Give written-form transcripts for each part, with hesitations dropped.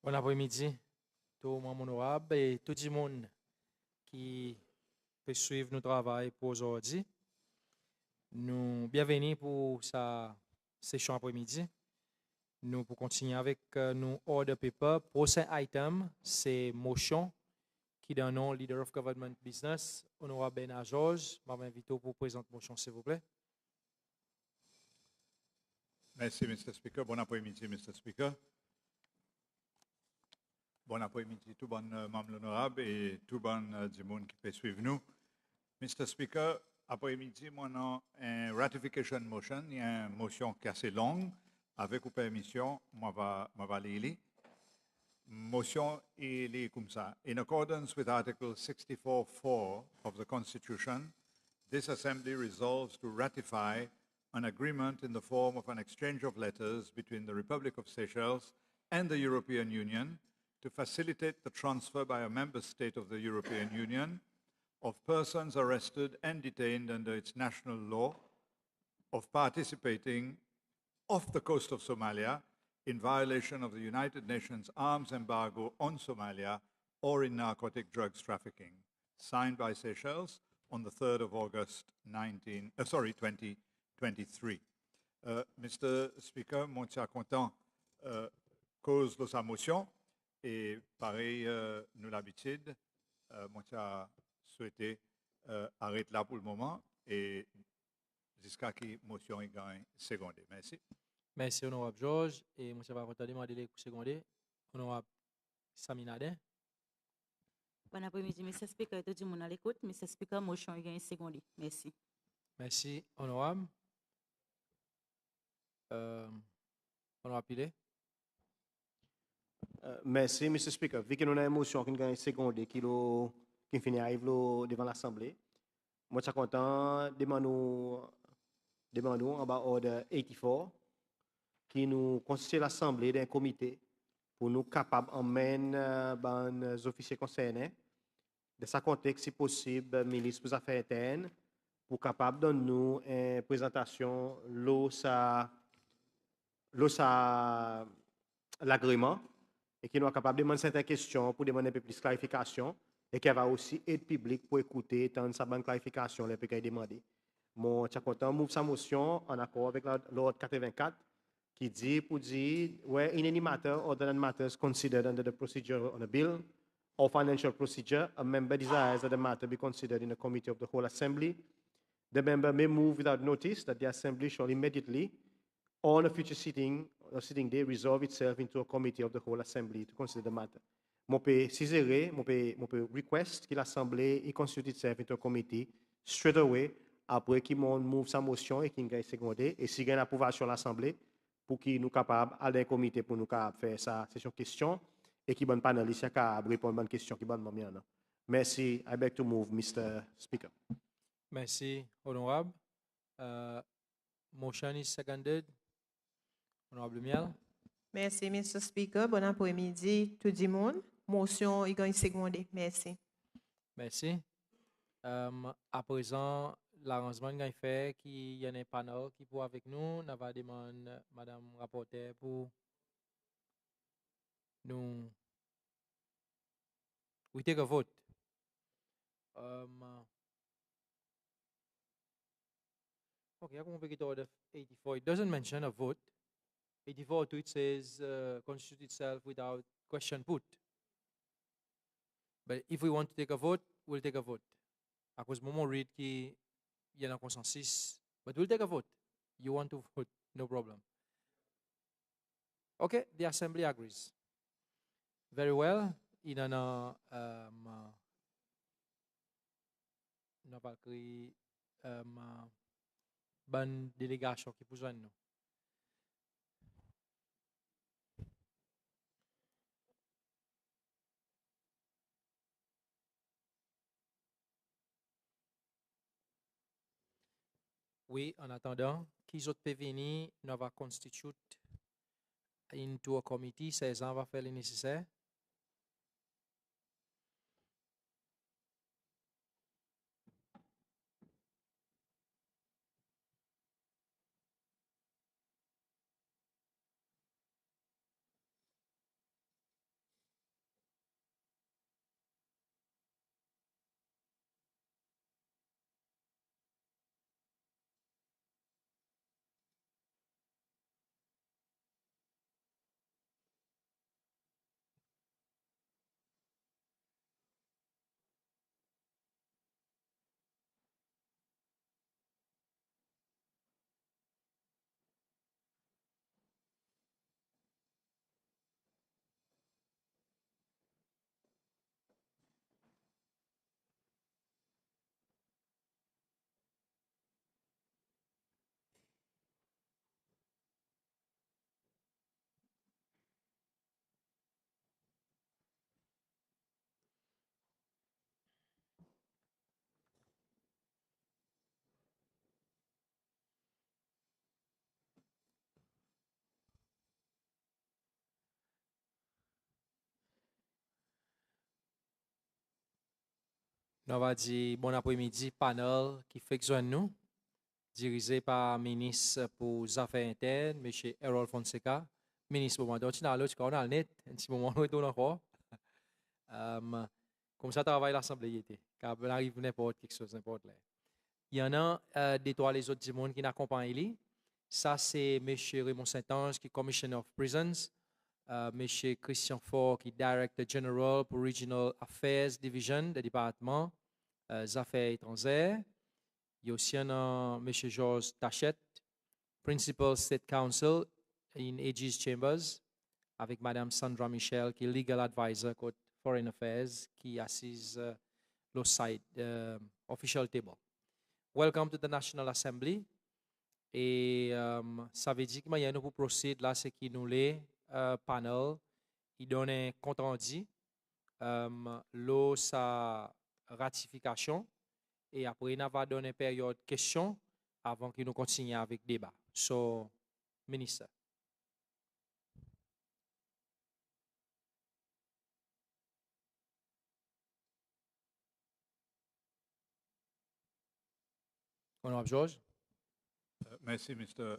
Bon après-midi, tout le monde honorable et tout le monde qui peut suivre notre travail pour aujourd'hui. Nous bienvenue pour sa session après-midi. Nous pour continuer avec nos order paper. Prochain item, c'est motion qui donne nom Leader of Government Business, honorable Bernard Georges. Je m'invite pour présenter motion, s'il vous plaît. Merci, Mr. Speaker. Bon après-midi, Mr. Speaker. Bon après-midi, tout bon membre honorable et tout bon du monde qui peut suivre nous. Mr. Speaker, après-midi, moi, on a une ratification motion. Il y a une motion qui est assez longue. Avec vos permission, moi, va lire. Motion est comme ça. In accordance with Article 64(4) of the Constitution, this Assembly resolves to ratify an agreement in the form of an exchange of letters between the Republic of Seychelles and the European Union to facilitate the transfer by a member state of the European Union of persons arrested and detained under its national law of participating off the coast of Somalia in violation of the United Nations arms embargo on Somalia or in narcotic drugs trafficking, signed by Seychelles on the 3rd of August 2023. Mr. Speaker, moi, je suis content cause de sa motion et pareil, nous l'habitude, moi, je souhaité arrêter là pour le moment et jusqu'à ce que la motion ait gagné secondé. Merci. Merci, honorable Georges. Et M. va demander les secondaires. Honorable Saminade. Bon après-midi, Mr. Speaker. Tout le monde à l'écoute. Mr. Speaker, motion est secondaire. Merci. Merci, honorable. Honorable Pilé. Merci, Mr. Speaker. Vu que nous avons une motion qui gagne seconde qui finit arrive devant l'Assemblée, moi je suis content de demander en bas ordre 84 qui nous constitue l'Assemblée d'un comité pour nous capables d'emmener les officiers concernés de sa contexte si possible ministre des Affaires internes pour capable de nous une présentation l'agrément et qui nous est capable de demander certaines questions pour demander un peu plus de clarification et qui va aussi être public pour écouter tant sa bonne clarification les peut demander. Moi, je suis content de sa motion en accord avec l'ordre 84 qui dit pour dire where in any matter or than matters considered under the procedure on a bill or financial procedure, a member desires that the matter be considered in the committee of the whole assembly. The member may move without notice that the assembly shall immediately on a future sitting day resolve itself into a committee of the whole assembly to consider the matter. Mon peut suggérer, mon peut request que l'assemblée constitue itself into a committee straight away après qu'il move sa motion et qu'il gagne secondé et si gagne l'approbation de l'assemblée pour qu'il nous capable aller un comité pour nous capable faire sa session question et qui bonne panéliste capable répondre à une question qui bonne moment. Merci. I beg to move, Mr. Speaker. Merci, honorable. Motion is seconded. Honorable Miel. Merci, Mr. Speaker. Bon après-midi, tout le monde. Motion est secondée. Merci. Merci. À présent, l'arrangement qu'on fait, qu'il y a un panel qui pour avec nous, on va demander Madame rapporteur pour nous. We take a vote. Okay, I'm going to pick it order 84. It doesn't mention a vote. 84 to it says constitute itself without question put. But if we want to take a vote, we'll take a vote. À cause moment read qu'il y a un consensus, but we'll take a vote. You want to vote, no problem. Okay, the assembly agrees. Very well. Il y a une bonne délégation qui peut joindre nous. Oui, en attendant, qu'ils autres peuvent venir, nous va constituer into a committee, 16 ans va faire le nécessaire. Nous va dire bon après-midi, panel qui fait que nous, dirigé par le ministre pour les Affaires internes, M. Errol Fonseca, ministre pour moi. Donc, on a le net, un petit moment, on retourne encore. Comme ça, travaille l'Assemblée était. Quand on arrive n'importe quelque chose, n'importe là. Il y en a des trois les autres du monde qui n'accompagnent lui. Ça, c'est M. Raymond Saint-Ange, qui est Commissioner of Prisons. M. Christian Faure, qui est Director General pour Regional Affairs Division du département des Affaires étrangères. Il y a aussi M. Georges Tachette, Principal State Counsel in AG's Chambers, avec Mme Sandra Michel, qui est Legal Advisor pour Foreign Affairs, qui assise le site official table. Welcome to the National Assembly. Et ça veut dire que nous pour procéder là, c'est qui nous les panel, il donne un compte rendu, sa ratification, et après, il va donner une période de questions avant que nous continuions avec le débat. So, ministre. Honorable George. Merci, Mr.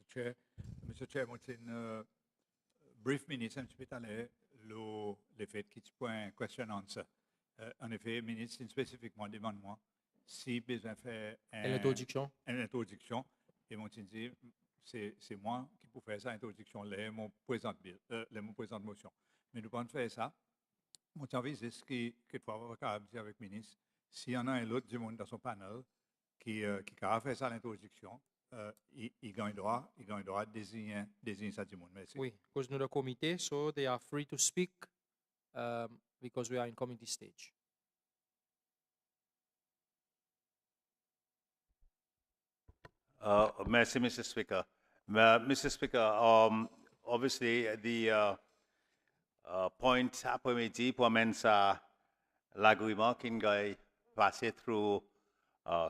Chair. Mr. Chair, moi, c'est une brief ministre un petit peu allé le fait qu'il y ait un question answer. En effet, ministre, spécifiquement, demande-moi si besoin de faire Une introduction. Une introduction. Et moi, dit, c'est moi qui peux faire cette introduction, là, mon présente motion. Mais nous pouvons faire ça. Mon envie, c'est ce qui faut avoir dire avec le ministre. S'il y en a un autre du monde dans son panel qui a fait ça l'introduction, il gagne droit de désigner ça du monde. Merci. Oui, parce que nous, le comité, so they are free to speak because we are in committee stage. Merci, Mr. Speaker. Mr. Speaker, obviously the point après-midi pour amener l'agrément qui est passé through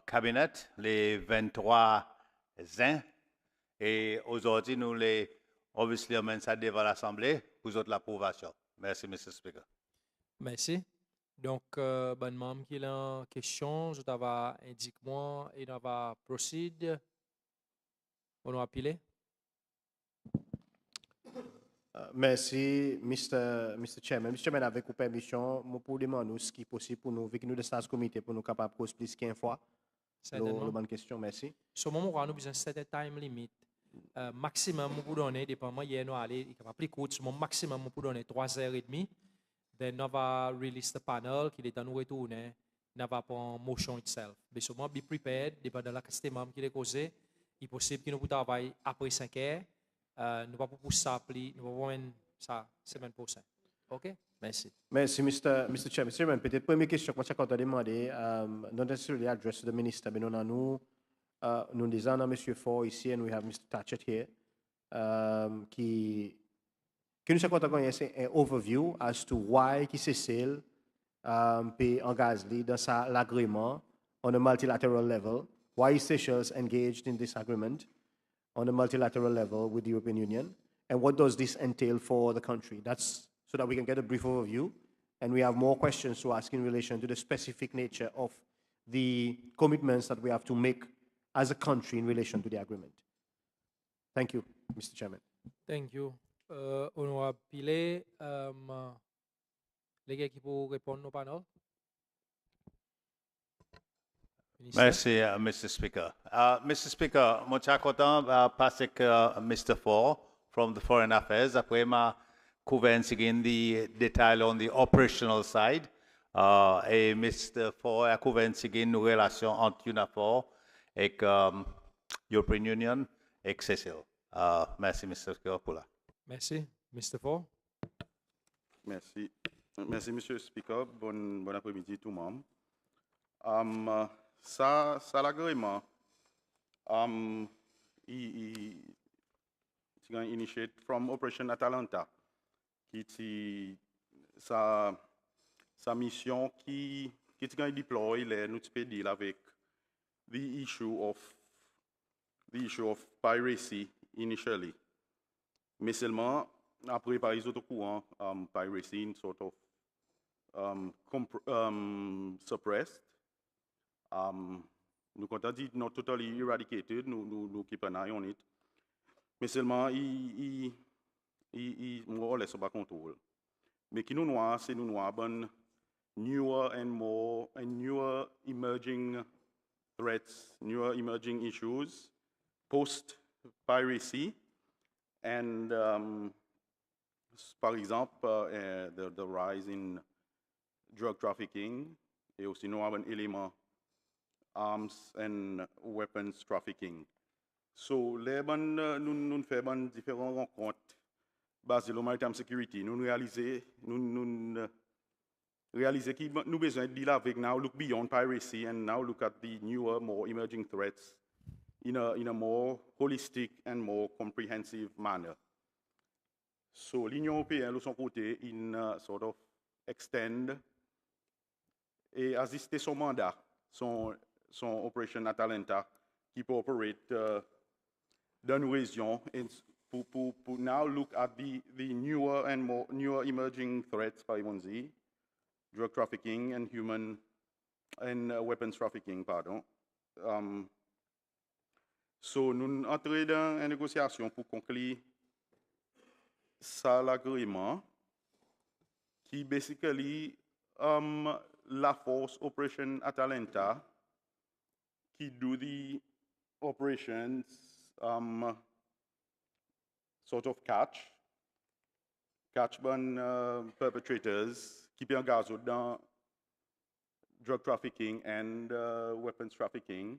cabinet les 23 ans et aujourd'hui nous les obviously amène ça devant l'Assemblée pour l'approbation. Merci, Mr. Speaker. Merci. Donc, bonne membre qui a une question, je t'avais indiqué moi et on va procéder. On va appeler. Merci, Mr. Chairman. Mr. Chairman, avec votre permission, je peux demander ce qui est possible pour nous, vu que nous sommes dans ce comité, pour nous capables de poser plus qu'une fois. La bonne question, merci. Sur le moment, nous avons besoin de certain time limit. Maximum, nous pouvons donner, dépendamment, hier, nous allons, il plus court, sur le maximum, nous pouvons donner 3h30. Then, nous allons release the panel qui est à nous retourner. Nous allons prendre motion itself. Mais seulement, be prepared, dépendant de la question qui est causée. Il est possible que nous puissions travailler après 5 heures. Nous ne pouvons pas ça, nous pouvons ça semaine prochaine. OK? Merci. Merci, Mr. Chairman. Mr. Chairman, peut-être première question que je vais demander, not necessarily addressed to the minister, mais nous avons M. Faure ici, and we have Mr. Tatchett here, qui nous avons un overview as to why qui Cécile peut engager dans l'agrément on a multilateral level, why Seychelles engaged in this agreement on a multilateral level with the European Union, and what does this entail for the country? That's so that we can get a brief overview, and we have more questions to ask in relation to the specific nature of the commitments that we have to make as a country in relation to the agreement. Thank you, Mr. Chairman. Thank you. Honorable Pilé, les gars qui peuvent répondre au panel? Merci, Mr. Speaker. Mr. Speaker, je suis content parce que Mr. Faure from the Foreign Affairs, après ma couvert the detail on the operational side, et Mr. Faure a couvert une relation entre UNAFOR et European Union et Cecil. Merci, Mr. Speaker, pour là. Merci. Mr. Faure? Merci. Merci, Monsieur le Speaker. Bon après-midi, tout le monde. Ça l'agrément, il initiate from Operation Atalanta, qui est sa mission qui est déployée les nous deal avec the issue of piracy initially. Mais seulement après par les autres courants, piracy, sort of suppressed. Nous comptons dire not totally eradicated, nous keep an eye on it. Mais seulement, il more or less sous contrôle. Mais qui nous noie, c'est nous noie newer emerging threats, newer emerging issues, post-piracy, and par exemple, the rise in drug trafficking, et aussi nous avons un élément arms and weapons trafficking. So, nous faisons différentes rencontres basées sur la maritime security. Nous réalisons que nous besoin de deal avec now look beyond piracy and now look at the newer, more emerging threats in a more holistic and more comprehensive manner. So, l'Union européenne, de son côté, sort of extend et assister son mandat, son Operation Atalanta, qui peut opérer dans une région pour now look at the newer emerging threats, par exemple, drug trafficking and weapons trafficking, pardon. So, nous entrons dans une négociation pour conclure ça l'agrément qui basically la force Operation Atalanta qui do the operations sort of catch perpetrators qui peut engager dans drug trafficking and weapons trafficking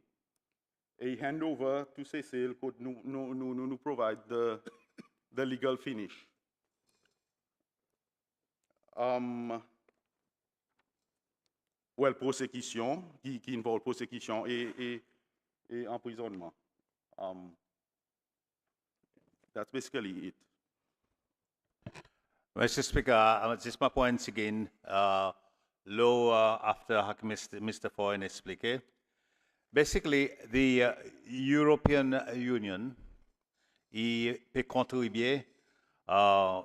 et hand over to Cecil could nous provide the legal finish. Well, prosecution, qui involve prosecution et emprisonnement. That's basically it. Mr. Speaker, just my points again. After Mr. Foyne expliqué. Basically, the European Union peut contribuer à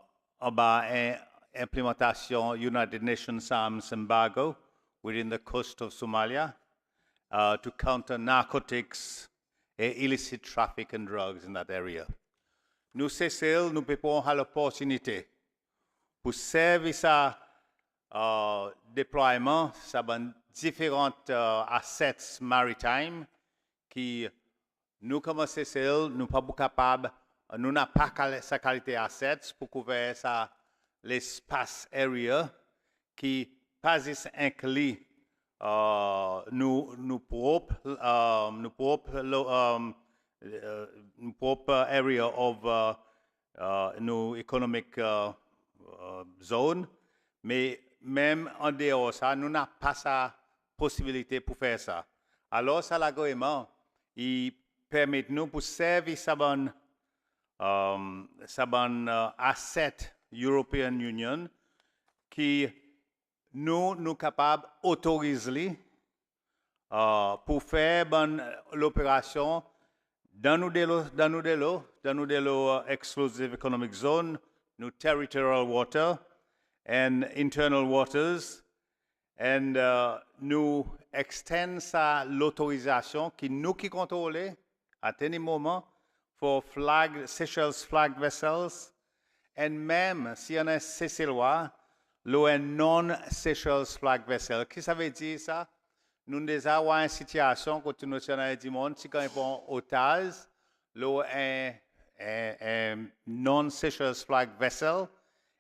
l'implémentation United Nations arms embargo within the coast of Somalia to counter narcotics and illicit traffic and drugs in that area. Nous, CCL, nous pouvons avoir l'opportunité pour servir à déploiement de différents assets maritimes qui nous, comme CCL, nous pas capables, nous n'avons pas sa qualité assets pour couvrir l'espace area qui pas inclut nous propre area of nos economic zone, mais même en dehors ça, nous n'avons pas sa possibilité pour faire ça. Alors, ça l'agrément, il permet nous pour servir sa bonne asset European Union qui nous capables d'autoriser pour faire l'opération dans nos exclusive economic zone, nos territorial water and internal waters, and nous extend l'autorisation qui nous qui contrôle à any moment for Seychelles flag vessels, and même si on a Seychellois, l'eau non-Seychelles flag vessel. Qu'est-ce que ça veut dire ça? Nous avons une situation quand nous sommes du monde, si quand ils vont otage, l'eau est non-Seychelles flag vessel,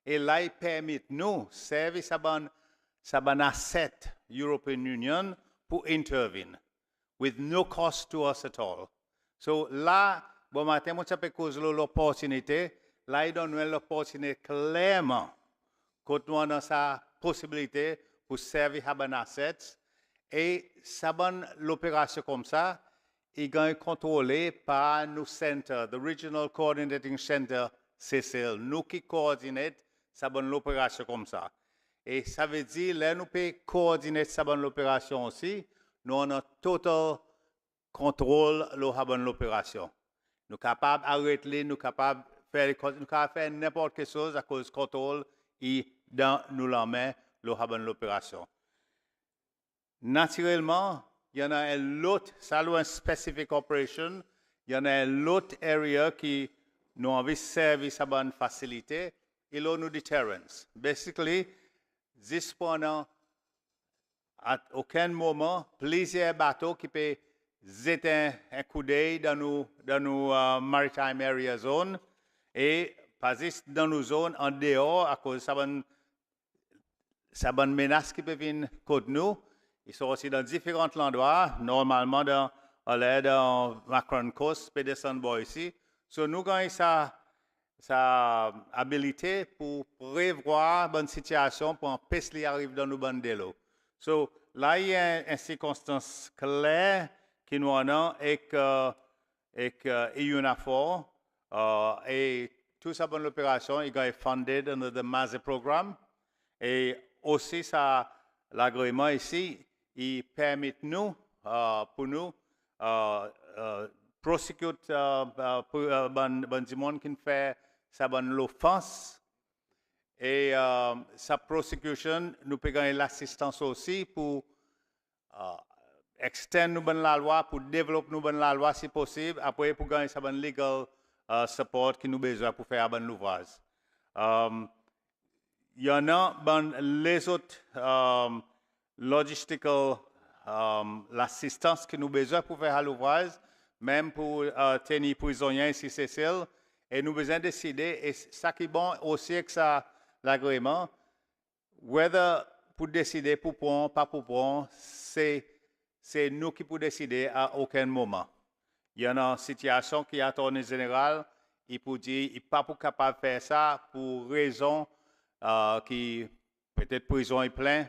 et là, il permet nous servir sa bonne asset European Union pour intervenir, with no cost to us at all. So là, bon matin, moi, ça peut causer l'opportunité, là, il donne l'opportunité clairement quand nous avons sa possibilité pour servir à bon asset, et ça bonne l'opération comme ça, il est contrôlé par nos centres, the Regional Coordinating Center, CCL, nous qui coordonnons ça bonne l'opération comme ça. Et ça veut dire, là, nous pouvons coordonner ça bonne l'opération aussi, nous avons total contrôle de l'opération. Nous sommes capables d'arrêter, nous sommes capables de faire n'importe quelle chose à cause du contrôle et dans nos mains l'opération. Naturellement, il y en a un autre, ça loin specific operation, il y en a un autre area qui nous envie de servir sa bonne facilité, et là nous deterrence. Basically, this pendant à aucun moment, plusieurs bateaux qui peuvent jeter un coup d'œil dans nos maritime area zone et passer dans nos zones en dehors à cause de sa bonne menace qui peut venir contre nous. Ils sont aussi dans différents endroits, normalement dans Macron Coast, peut descendre ici. So, nous avons sa habilité pour prévoir une situation pour empêcher qu'il arrive dans nos bandes de l'eau. So, là, il y a une circonstance claire qui nous en a avec UNAFOR et toute sa bonne opération est funded under the MAZE programme et aussi l'agrément ici, il permet nous, pour nous, prosecute bon du monde qui fait sa bonne l'offense et sa prosecution nous peut gagner l'assistance aussi pour extendre nous la loi, pour développer nous la loi si possible, après pour gagner sa bonne legal support qui nous besoin pour faire bonne l'ouvrage. Il y en a les autres logistical l'assistance que nous besoin pour faire l'ouvrage, même pour tenir prisonniers ici Cécile, et nous besoin décider, et ça qui est bon aussi avec l'agrément, whether pour décider pour prendre, pas pour prendre, c'est nous qui pouvons décider à aucun moment. Il y a une situation qui est attorney général, il peut dire, il n'est pas capable de faire ça pour raison qui peut-être prison est plein,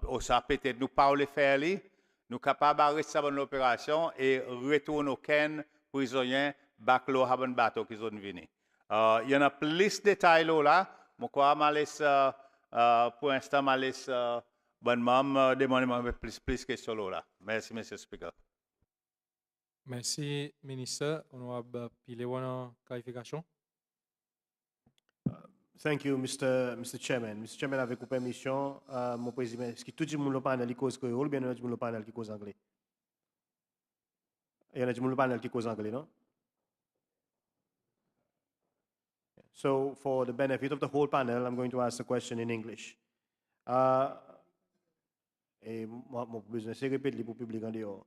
ou ça peut-être nous pas le faire, nous sommes capables d'arrêter l'opération et retourner aucun prisonnier back là à un bateau qui sont venus. Il y en a plus de détails là, mais quoi, pour l'instant, je laisse bonne maman demander plus de questions là. Merci, Monsieur Speaker. Merci, ministre. Honorable Pilewana, clarification. Thank you, Mr. Chairman. Mr. Chairman, avec vos permissions, mon président, est-ce que tout le monde le panel qui cause créole ou bien il y a tout le panel qui cause anglais? Il y a tout le panel qui cause anglais, non? So, for the benefit of the whole panel, I'm going to ask the question in English. Et mon besoin, c'est répéter pour le public en dehors.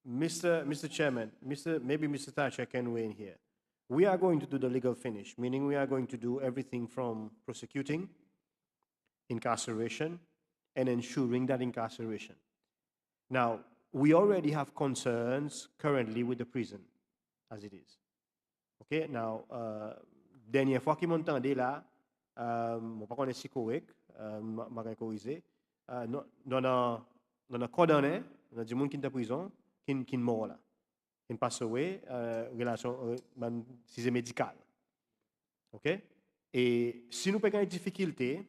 Mr. Chairman, maybe Mr. Thatcher can weigh in here. We are going to do the legal finish, meaning we are going to do everything from prosecuting, incarceration, and ensuring that incarceration. Now, we already have concerns currently with the prison, as it is. Okay, now, dernière fois qu'il m'entendait là, je ne sais pas si c'est correct, je vais corriger, dans un condamné, dans des gens qui sont en prison, qui sont morts là. In pass away, relation si c'est médical. OK? Et si nous avons des difficultés,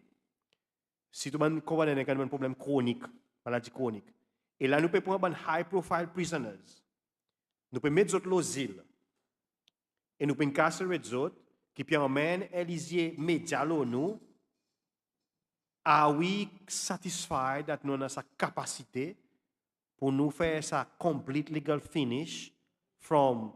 si nous avons un problème chronique, maladie chronique, et là nous pouvons prendre des high profile prisoners, nous pouvons mettre d'autres l'asile, et nous pouvons incarcérer d'autres qui permettent Élysée média nous, are we satisfied that nous avons sa capacité pour nous faire sa complete legal finish from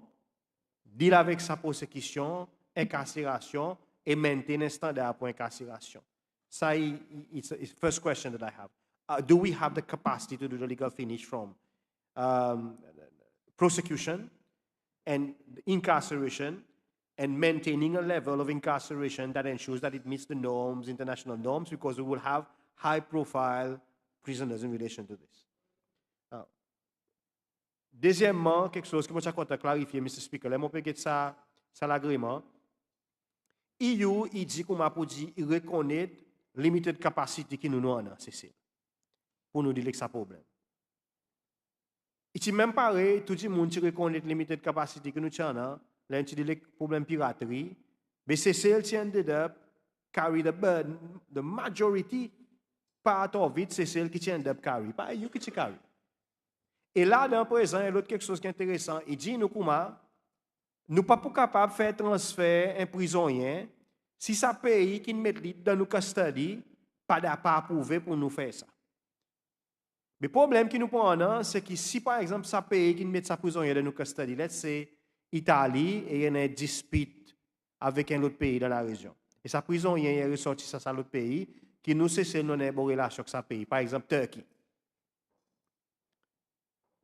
deal avec sa prosecution, incarcération et maintenir un standard pour incarcération. So it's the first question that I have. Do we have the capacity to do the legal finish from prosecution and incarceration and maintaining a level of incarceration that ensures that it meets the norms, international norms, because we will have high-profile prisoners in relation to this. Deuxièmement, quelque chose que je vais clarifier, Mr. Speaker, je vais ça l'agrément. EU, il dit qu'on m'a dit, il reconnaît limited capacity qui nous avons, c'est pour nous dire que ça problème. Il dit même pareil, tout le monde qui reconnaît limited capacity que nous avons, là, il dit le problème piraterie, mais c'est celle qui ended up carry the burden, the majority part of it, c'est celle qui ended up carry, pas you qui carry. Et là, dans le présent, il y a quelque chose qui est intéressant. Il dit, nous, comment, nous ne sommes pas capables de faire transfert un prisonnier Si ça pays qui nous met dans nos custody, pas approuvé pour nous faire ça. Mais le problème qui nous prend, c'est que si par exemple ça pays qui nous met sa prisonnier dans nos custody, let's say Italie, et il y a une dispute avec un autre pays dans la région. Et sa prisonnier est ressorti ça l'autre pays, qui nous cesse de une bonne relation avec ce pays, par exemple Turquie.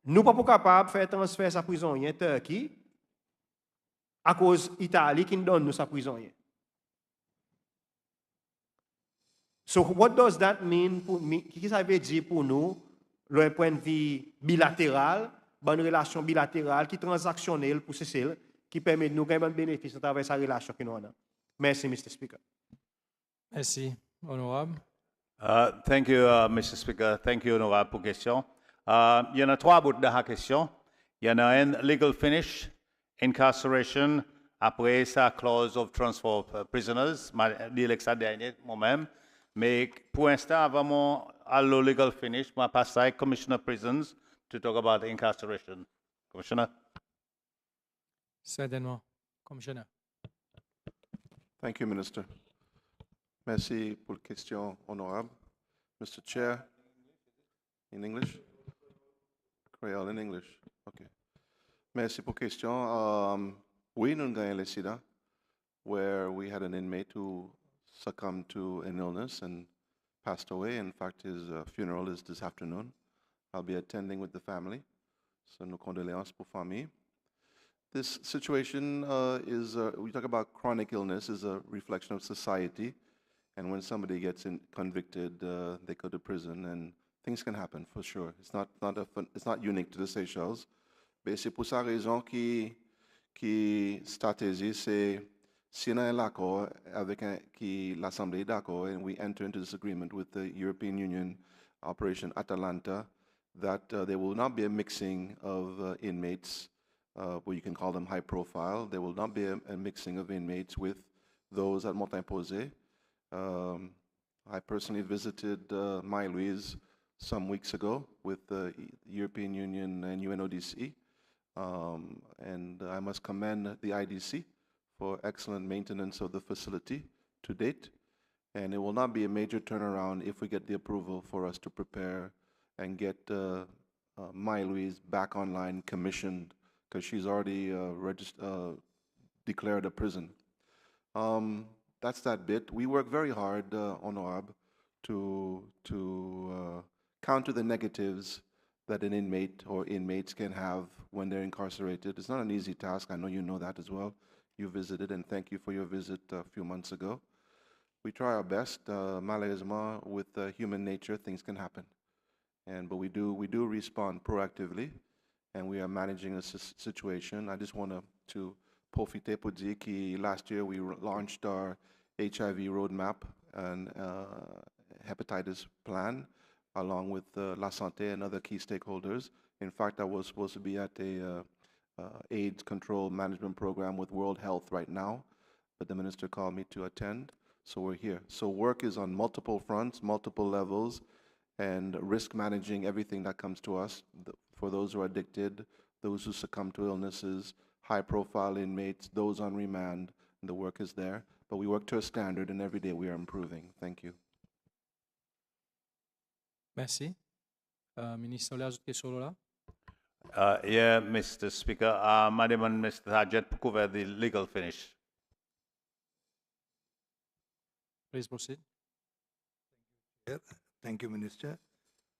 Nous ne sommes pas capables de faire transfert sa prisonnier en Turquie à cause de l'Italie qui nous donne nous sa prisonnier. So what does that mean pour qu'est-ce que ça veut dire pour nous, le point de vue bilatéral, une relation bilatérale qui est transactionnelle pour celle qui permet de nous gagner un bénéfice à travers sa relation que nous avons. Merci, Mr. Speaker. Merci, honorable. Thank you, Mr. Speaker. Thank you, honorable, pour question. Il y en a trois bouts de la question. Il y en a un legal finish, incarceration, après ça, clause of transfer of prisoners. Je dis ça dernier moi-même. Mais pour l'instant, avant le legal finish, je passe à Commissioner Prisons to talk about incarceration. Commissioner. Certainement, Commissioner. Thank you, Minister. Merci pour la question honorable. Mr. Chair, in English? Creole in English. Okay. Merci pour la question. Oui, nous avons un incident where we had an inmate who succumbed to an illness and passed away. In fact, his funeral is this afternoon. I'll be attending with the family. So, nos condoléances pour famille. This situation we talk about chronic illness, is a reflection of society. And when somebody gets convicted, they go to prison, and things can happen for sure. It's not unique to the Seychelles. Mais c'est pour ça raison qui stratégie, c'est si on a un accord avec l'Assemblée d'accord, and we enter into this agreement with the European Union Operation Atalanta, that there will not be a mixing of inmates, well, you can call them high profile. There will not be a mixing of inmates with those at Montagne-Posé. I personally visited Maï-Louise some weeks ago with the European Union and UNODC, and I must commend the IDC for excellent maintenance of the facility to date, and it will not be a major turnaround if we get the approval for us to prepare and get Maï-Louise back online, commissioned, because she's already declared a prison. That's that bit. We work very hard, Honorable, to counter the negatives that an inmate or inmates can have when they're incarcerated. It's not an easy task. I know you know that as well. You visited, and thank you for your visit a few months ago. We try our best. Malheureusement, with human nature, things can happen. But we do respond proactively, and we are managing a situation. I just want to profiter pour dire que last year we launched our HIV roadmap and hepatitis plan, along with La Santé and other key stakeholders. In fact, I was supposed to be at a AIDS control management program with World Health right now, but the minister called me to attend, so we're here. So work is on multiple fronts, multiple levels, and risk managing everything that comes to us, for those who are addicted, those who succumb to illnesses, high-profile inmates, those on remand, and the work is there. But we work to a standard, and every day we are improving. Thank you. Merci. Ministre, vous ajoutez sur là? Yeah, Mr. Speaker. Madam and Mr. Hajet pour couvrir the legal finish. Please proceed. Thank you, Minister.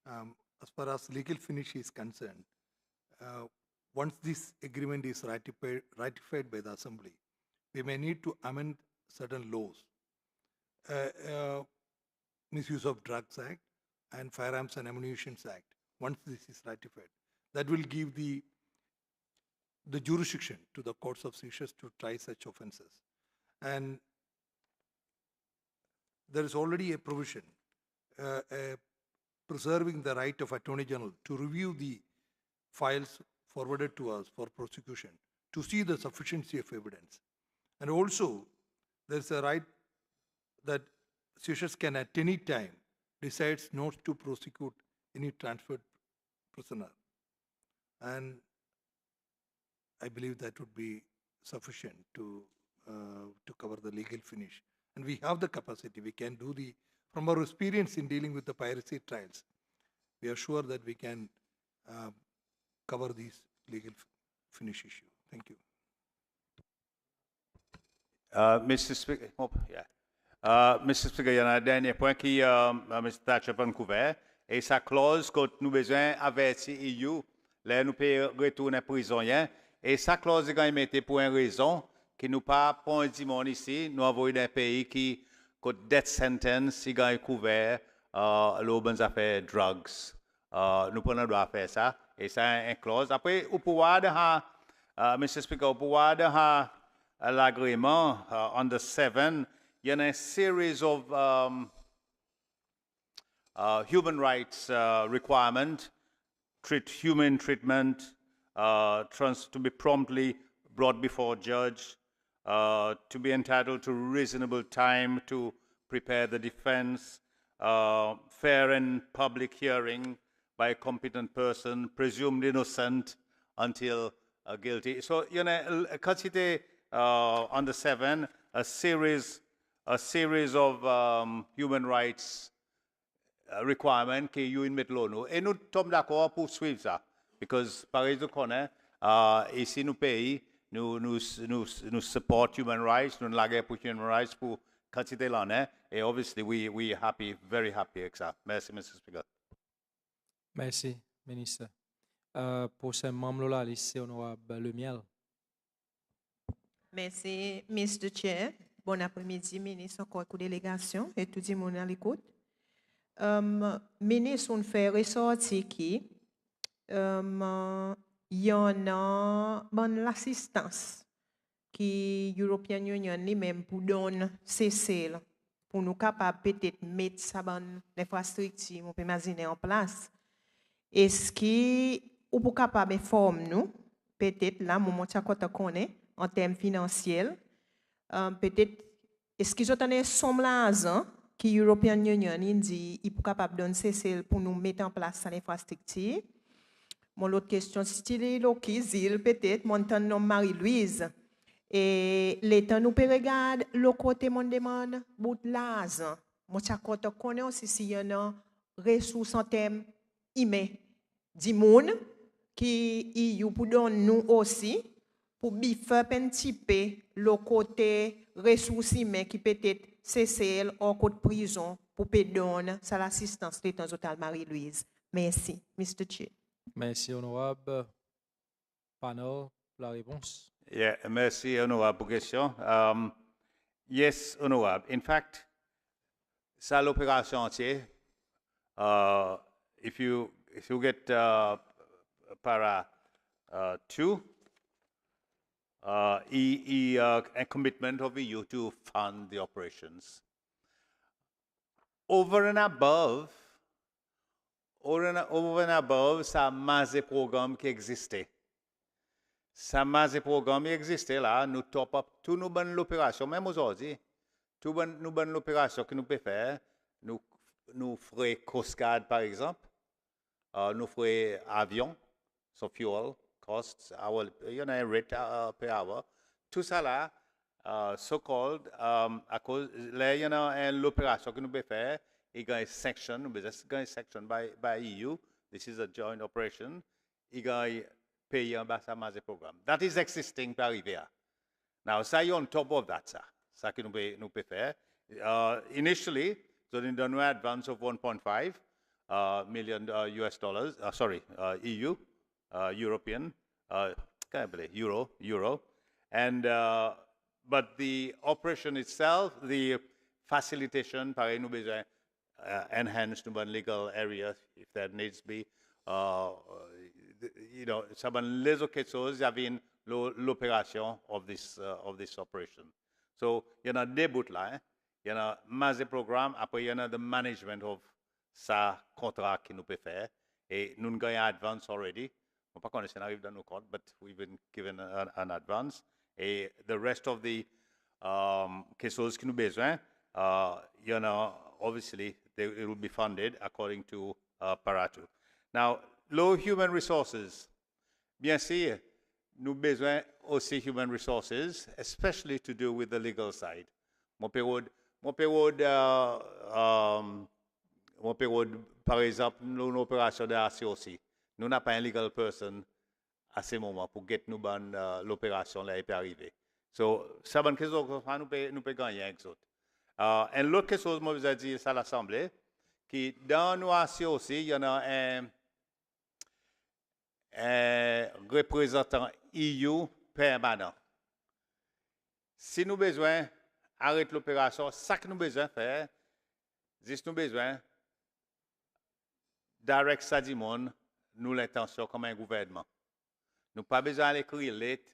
As far as legal finish is concerned, once this agreement is ratified by the Assembly, we may need to amend certain laws. Misuse of Drugs Act and Firearms and Ammunition Act, once this is ratified. That will give the jurisdiction to the courts of Seychelles to try such offences. And there is already a provision preserving the right of Attorney General to review the files forwarded to us for prosecution, to see the sufficiency of evidence. And also, there's a right that Seychelles can at any time decides not to prosecute any transferred prisoner. And I believe that would be sufficient to cover the legal finish. and we have the capacity. We can do from our experience in dealing with the piracy trials, we are sure that we can cover these legal finish issue. Thank you. Mr. Speaker, Mr. Speaker, il y a un dernier point qui Mr. Thatcher a couvert, et sa clause que nous besoin avertir EU, là nous pouvons retourner prisonniers, et sa clause est mettée pour une raison, qui nous pas pour un dimanche ici, nous envoyons dans un pays qui a death sentence, qui a couvert les bonnes affaires drugs. Nous prenons le droit à faire ça, et ça est une clause. Après, au pouvoir de Mr. Speaker, au pouvoir de l'agreement under 7, il y a une series of human rights requirements, human treatment, to be promptly brought before judge, to be entitled to reasonable time to prepare the defense, fair and public hearing by a competent person, presumed innocent until guilty. So, you know, consider under 7 a series of human rights requirements que you in nous. Et nous sommes d'accord pour suivre ça. Because, par exemple, ici, nous pays, nous support human rights, nous la guerre pour human rights pour quantité l'année. Et obviously, we are happy, very happy avec ça. Merci, Mr. Speaker. Merci, ministre. Pour ce membre-là, lycée honorable Le Miel. Merci, Mr. Chair. Bon après-midi, ministre, encore une délégation et tout le monde à l'écoute. Ministre, on fait ressortir qui y en a bonne l'assistance qui European Union lui-même pour donner cesser pour nous capables peut-être mettre sa bonne infrastructure, on peut imaginer en place. Est-ce que ou pour capable informer nous peut-être là moment qu'on connaît en termes financiers peut-être est-ce qu'ils ont une somme l'argent que European Union dit il est capable de donner cesser pour nous mettre en place cette infrastructure. Mon autre question, c'est l'occasion peut-être, mon nom Marie-Louise. Et l'État nous peut regarder le côté mon demande, bout l'argent. Mon chakoto connaît aussi s'il y a une ressource en termes humains. Du monde qui y pour donner nous aussi, pour biffer un petit peu le côté ressources humaines qui peut-être cesser au côté prison pour donner ça l'assistance l'État total Marie-Louise. Merci, Mr. Chair. Merci, honorable. Panel, la réponse. Yeah, merci, honorable, pour la question. Yes, honorable. In fact, ça l'opération entière. If you get para 2, a commitment of EU to fund the operations. Over and above, ça masse de programmes qui existaient. Ça masse de programmes qui existaient là, nous top up tout nous bonnes l'opération, même aujourd'hui, tout nous bonnes l'opération que nous pouvons faire, nous ferons Coast Guard par exemple, nous ferons avion, so fuel, costs, rate per hour, tout ça là, so-called, à cause, là, l'opération que nous pouvons faire, il y a une section, by EU. This is a joint operation. Il y a pays en bas de programme. That is existing par arriver. Now, ça on top of that, ça que nous pouvons faire. Initially, so in the advance of 1.5 million US dollars. EU, European, Euro, and but the operation itself, the facilitation, pareil, nous besoin enhanced legal areas if there needs to be. Ça van les occasions, il y avait l'opération of this operation. So, il y en a des bouts là, il y en a masse de programmes, après il y en a the management of ça contrat que nous peut faire, et nous avons advance already. On ne pas connaître si on arrive dans nos comptes, but we've been given an advance. Et the rest of the cases que nous besoin, obviously, it will be funded according to Paratu. Now, low human resources. Bien sûr, nous besoin aussi human resources, especially to do with the legal side. Mon période, mon période, par exemple, une opération de AC aussi. Nous n'avons pas un legal person à ce moment pour que nous l'opération là est arrivée. So, ça bonne question que nous pouvons gagner avec ça. Et l'autre chose, moi, vous ai dit à l'Assemblée, que dans nos AC aussi, il y en a un représentant EU permanent. Si nous avons besoin d'arrêter l'opération, ça que nous avons besoin de faire, c'est nous avons besoin direct ça du monde, nous l'intention comme un gouvernement. Nous n'avons pas besoin d'écrire lettre,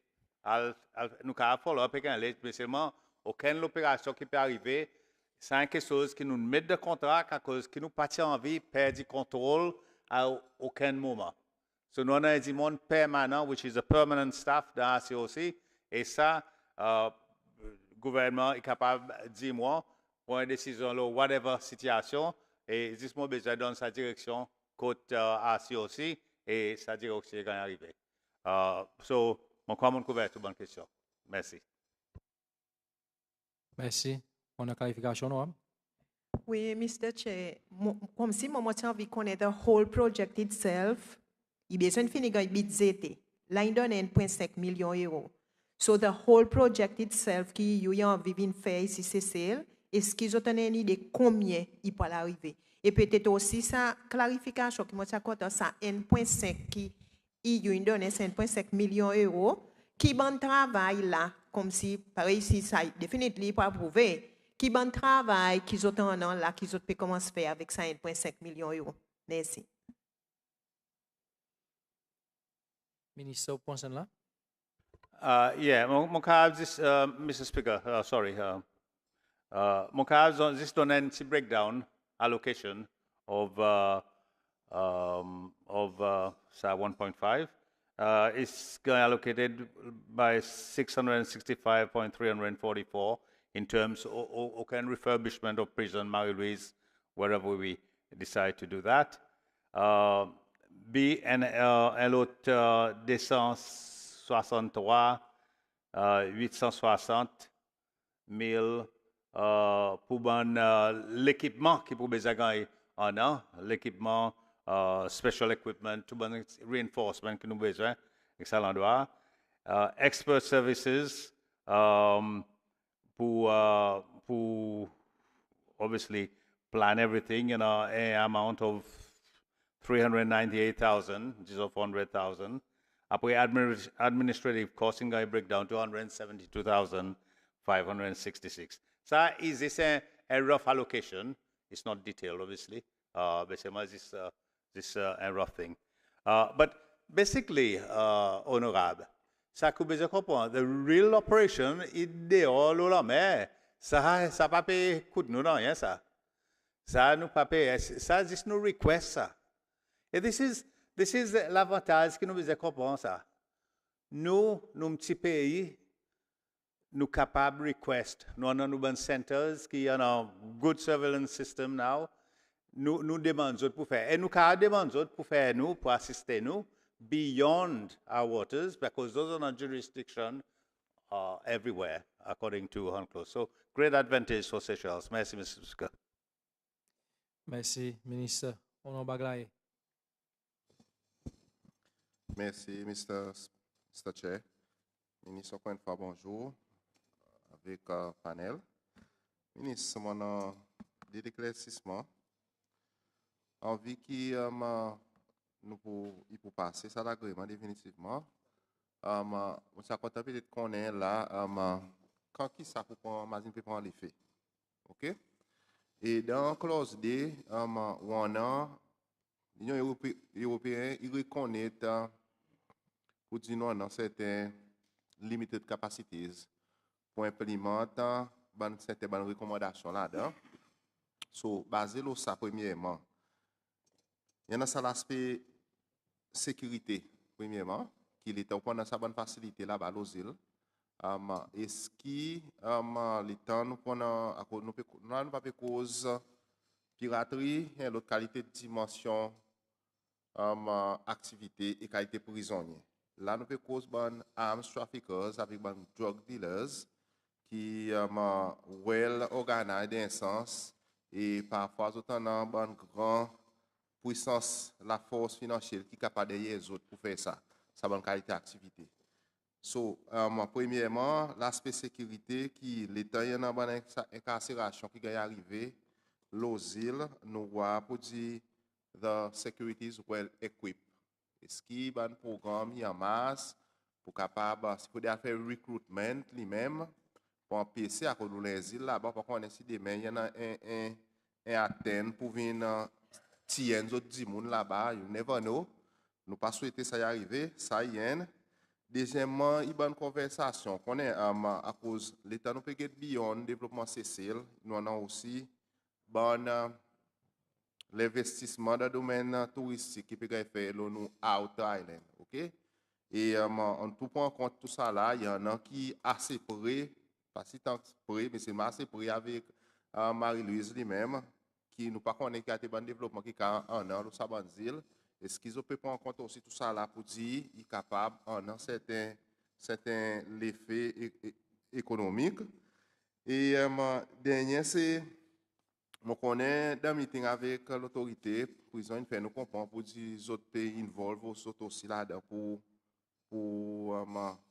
nous avons follow-up avec un lettre, mais seulement aucune opération qui peut arriver, c'est quelque chose qui nous met de contrat à cause que nous pas envie de perdre du contrôle à aucun moment. So nous avons un monde permanent, which is a permanent staff dans la COC, et ça, le gouvernement est capable de dire moi, pour une décision, là, whatever situation, et juste besoin dans sa direction, côté à COC, et sa direction est arrivée. So, mon comment couvert toute bonne question. Merci. Merci. On a clarification, non? Oui, Mr. Chair, comme si moi j'ai envie de connaître the whole project itself, il besoin de finir avec budget. Là, il donne 1,5 million d'euros. So the whole project itself qui y a envie de faire ici, c'est celle, est-ce qu'ils ont une idée de combien il peut arriver? Et peut-être aussi sa clarification qui moi j'ai compté ça 1,5 qui il donne 1,5 million d'euros qui bon travail là comme si par ici ça définitivement pas prouvé qui bon travail qu'ils ont un an là qu'ils ont pu commencer à faire avec ça 1,5 million d'euros. Merci. Ministre, vous pensez là? Yeah, mon cas, Mr. Speaker, sorry. Mon cas, this donne un petit breakdown, allocation of sa 1.5. It's allocated by 665.344 in terms of refurbishment of prison, Marie-Louise, wherever we decide to do that. B, l'autre 263, 860 000 pour l'équipement qui peut besoin en an, l'équipement special equipment, tout bon reinforcement que nous besoin, excellent droit. Expert services pour obviously plan everything, you know, an amount of 398,000, which is of 100,000. Après administrative costs, I break down to 172,566. So is this a rough allocation? It's not detailed, obviously. But this is a rough thing. But basically, honorable, ça que vous comprenez, the real operation is dehors la mer. Ça pas payer coup de nous non, hein, ça. Ça nous pas payer, ça juste nous request ça. Et this is l'avantage que nous devons comprendre ça. Nous petits pays, nous capables de request. Nous avons nos centers qui ont un good surveillance system now. Nous demandons pour faire. Et nous demandons pour faire nous, pour assister nous, beyond our waters, because those are not jurisdiction everywhere, according to UNCLOS. So, great advantage for Seychelles. Merci, Mr. Speaker. Merci, ministre. On en bagaille. Merci, Mr. Chair. Ministre, encore une fois, bonjour avec panel. Ministre, mon d'éclaircissement. Envie qui nous pour passer ça l'agrément définitivement. On s'est content peut-être qu'on est là quand qui ça pour prendre peut prendre l'effet. OK? Et dans clause D, on a l'Union européenne, il reconnaît pour dire non dans certaines limited capacities pour implémenter certaines recommandations là-dedans. So, basé sur ça, premièrement, il y a l'aspect sécurité, premièrement, qui est au point de sa bonne facilité là-bas aux îles. Est-ce que le temps nous prenons pas cause piraterie et l'autre qualité de dimension activité et qualité prisonnier. Là nous peut cause bonne arms traffickers avec bonne drug dealers qui well organisé dans un sens et parfois autant dans une grande puissance, la force financière qui est capable d'aider les autres pour faire ça. Ça bonne qualité d'activité. So, premièrement, l'aspect sécurité qui l'État y a une incarcération qui est arrivée, l'OSIL nous voit pour dire the security is well equipped. Ce qui est un programme en masse pour capable, si vous faire recruitment lui-même pour un PC à cause de l'asile là-bas, pour qu'on ait si demain il y en a un Athènes pour venir tirer d'autres gens là-bas, you never know. Nous pas souhaiter ça y arriver, ça y est. Deuxièmement, il y a une conversation qu'on est à cause de l'État nous peut get beyond développement CCL, nous avons aussi l'investissement dans le domaine touristique qui peut être fait dans nous Outer Island, ok? Et on tout prend en compte tout ça là, il y en a qui assez près, pas si tant près, mais c'est assez près avec Marie-Louise lui-même, qui nous pas connaît qui a été bon développement qui a un an, le Sabanzil. Est-ce qu'ils peuvent prendre en compte aussi tout ça là pour dire qu'il est capable en un certain effet économique. Et dernier, c'est je connais dans meeting avec l'autorité, prison, il fait nous comprendre pour dire qu'ils sont involvés aussi là-dedans pour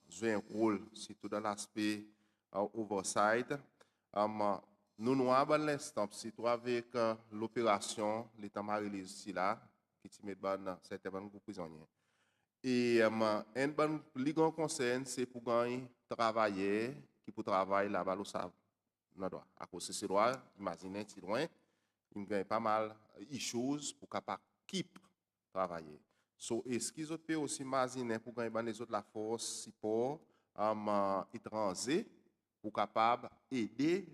jouer un rôle, surtout dans l'aspect oversight. Nous avons l'instant, surtout avec l'opération, l'État Marie-Lise ici là, qui met certains groupes prisonniers. Et un bon ligon concerne, c'est pour gagner travailler, qui pour travailler là-bas, le savent. À cause de ce droit, imaginez, si loin, il gagne pas mal d'issues pour capable keep travailler. So, est-ce qu'ils peuvent aussi imaginer pour gagner les autres la force, support, étranger, pour capable aider,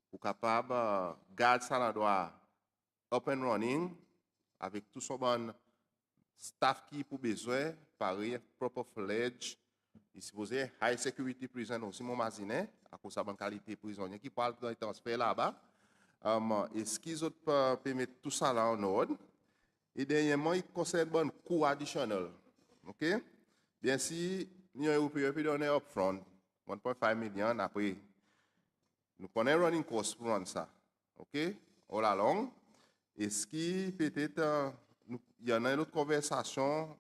pour capable garder ça l'endroit up and running, avec tout son bon staff qui pour besoin, pareil, proper fledged, il supposé high security prison aussi, mon imaginer, à cause de la bonne qualité prisonnier qui parle de transfert là-bas. Est-ce qu'ils peuvent permettre tout ça là en ordre? Et dernièrement, il concerne un coût additionnel. OK? Bien si l'Union européenne peut donner upfront 1.5 million après, nous connaissons running cost pour rendre ça. OK? All along. Est-ce qu'il peut-être, il y en a une autre conversation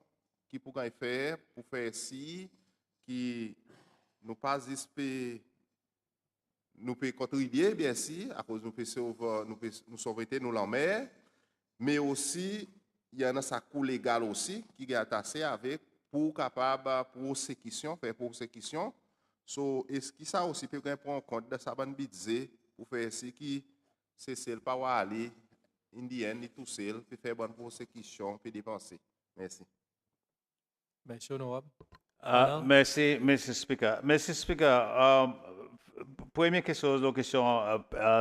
qui pourrait faire pour faire ci, qui nous pas nous peut contribuer, bien sûr, à cause nous sauver nous en mer, mais aussi, il y en a sa coût légal aussi, qui est attaché avec pour capable prosecution, faire prosecution. So, est-ce que ça aussi peut prendre en compte de sa bonne budget pour faire ce qui c'est celle pas aller indien ni tout seul pour faire bonne prosecution pour dépenser. Merci. Merci honorable. Merci, Mr. Speaker. Mr. Speaker, première question, la question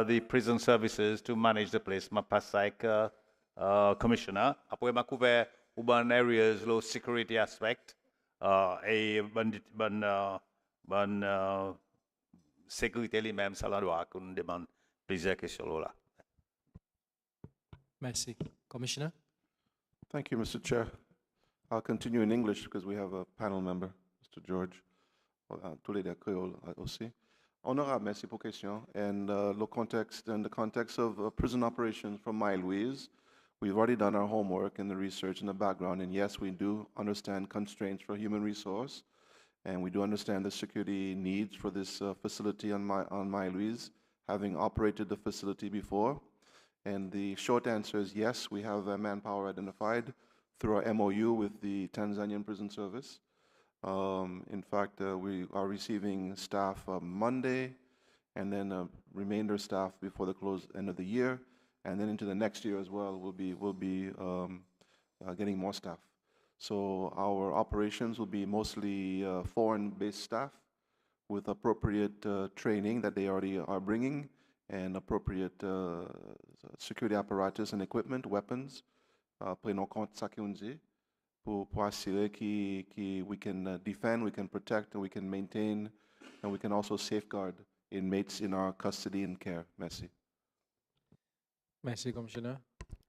the prison services to manage the place. Ma passe avec commissioner. Après, ma couvert urban areas, low security aspect et bonne sécurité lui-même, ça doit qu'on demande plusieurs questions là. Merci. Commissioner. Thank you, Mr. Chair. I'll continue in English because we have a panel member, Mr. George. Tous les deux créoles aussi. Honorable, merci pour la question. And in the context of prison operations from Marie-Louise, we've already done our homework and the research in the background. And yes, we do understand constraints for human resource. And we do understand the security needs for this facility on Marie-Louise, having operated the facility before. And the short answer is yes, we have manpower identified through our MOU with the Tanzanian Prison Service. In fact, we are receiving staff Monday, and then remainder staff before the end of the year, and then into the next year as well. We'll be getting more staff. So our operations will be mostly foreign-based staff with appropriate training that they already are bringing, and appropriate security apparatus and equipment, weapons, prenons compte ça qu'on dit, pour assurer que we can defend, we can protect, and we can maintain, and we can also safeguard inmates in our custody and care. Merci. Merci, Commissioner.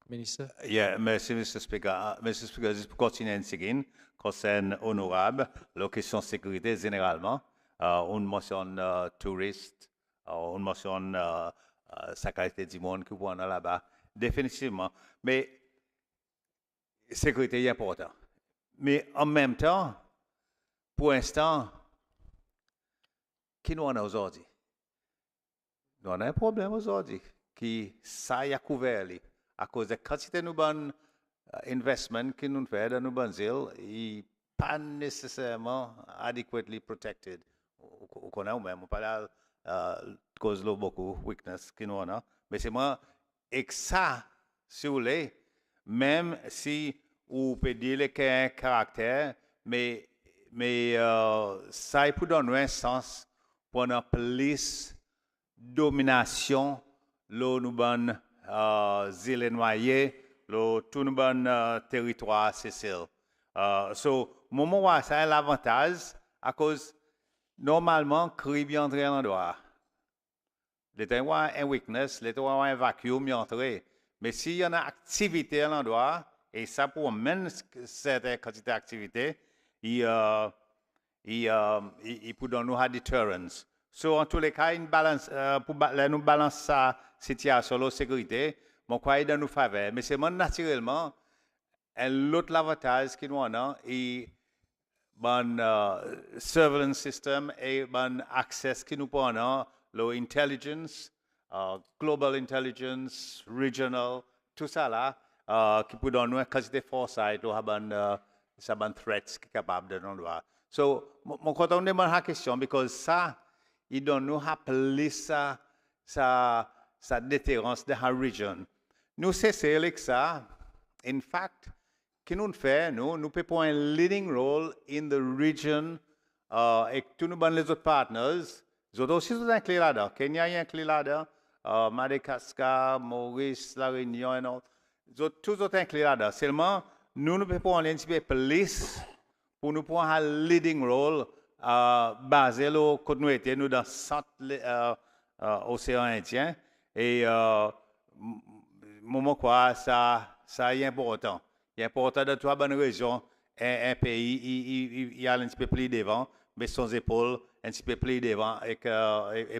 Minister. Yeah, merci, Mr. Speaker. Mr. Speaker, je peux continuer en seguint, concerne honorable, la question de sécurité généralement. On mentionne touristes, On mentionne sa qualité du monde qui voit là-bas, définitivement. Mais sécurité est important. Mais en même temps, pour l'instant, qui nous en a aujourd'hui? Nous avons un problème aujourd'hui qui ça a couvert à cause de la quantité de bon investment que nous faisons dans nos bonnes îles, il n'est pas nécessairement adequately protected. On connaît même, on parle cause de beaucoup de weakness que nous avons. Mais c'est moi, et ça, si vous voulez, même si vous pouvez dire qu'il y a un caractère, mais ça peut donner un sens pour une police domination, nous bon îles noyées, tout nous bon territoire Sicile. So, moment où ça a l'avantage, à cause, normalement, crime entre à l'endroit. L'état où un weakness, l'état où un vacuum entre. Mais s'il y a une activité à l'endroit, et ça pour même certaines quantités d'activité, il peut donner une deterrence. So, en tous les cas, une balance, pour nous balancer sa situation de sécurité, mon quoi est dans nos faveurs. Mais c'est naturellement, l'autre avantage qui nous a, et bon surveillance system et bon access qui nous prend, l'intelligence, global intelligence, regional, tout ça là, qui peut donner une quantité de foresight ou ça bon threats qui est capable de nous voir. So, mon content de la question, parce que ça, il donne nous rappeler sa déterrence de la région. Nous cessons avec ça. In fact, qui nous fait, nous pouvons prendre un leading role in the region et tous nous les autres partners. Les autres aussi sont inclus là-dedans. Kenya est inclus là-dedans. Madagascar, Maurice, La Réunion et autres. Tous autres inclus là-dedans. Seulement, nous pouvons prendre un petit peu plus pour nous prendre un leading role basé là où nous étions nous dans le centre océan Indien. Et moment quoi, ça est important. Il est important de trouver une région, un pays, il y a un petit peu plus devant, mais sans épaules, un petit peu plus devant et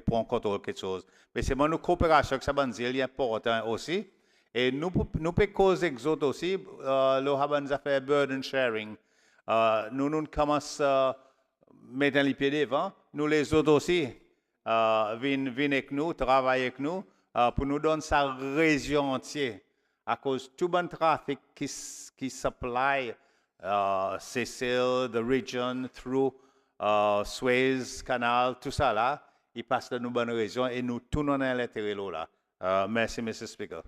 prendre contrôle quelque chose. Mais c'est mon coopération que ça va dire, il est important aussi. Et nous pouvons causer les autres aussi, le faire burden sharing. Nous commençons à mettre les pieds devant, nous les autres aussi viennent avec nous, travaillent avec nous pour nous donner sa région entière. À cause de tout bon trafic qui supply Sicile, the region, through Suez Canal, tout ça là, il passe dans nos bonnes régions et nous tournons à l'intérieur là. Merci, Mr. Speaker.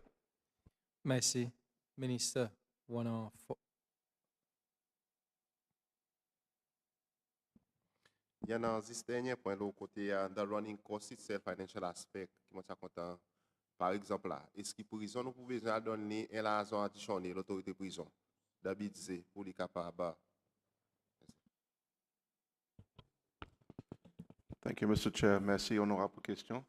Merci, Minister. Il y a un dernier point de côté, dans le running cost itself, financial aspect, qui m'a content. Par exemple, là, est-ce que prison nous pouvons donner un argent additionnel l'autorité prison d'habiter pour les capables? Thank you, Mr. Chair. Merci, honorable question.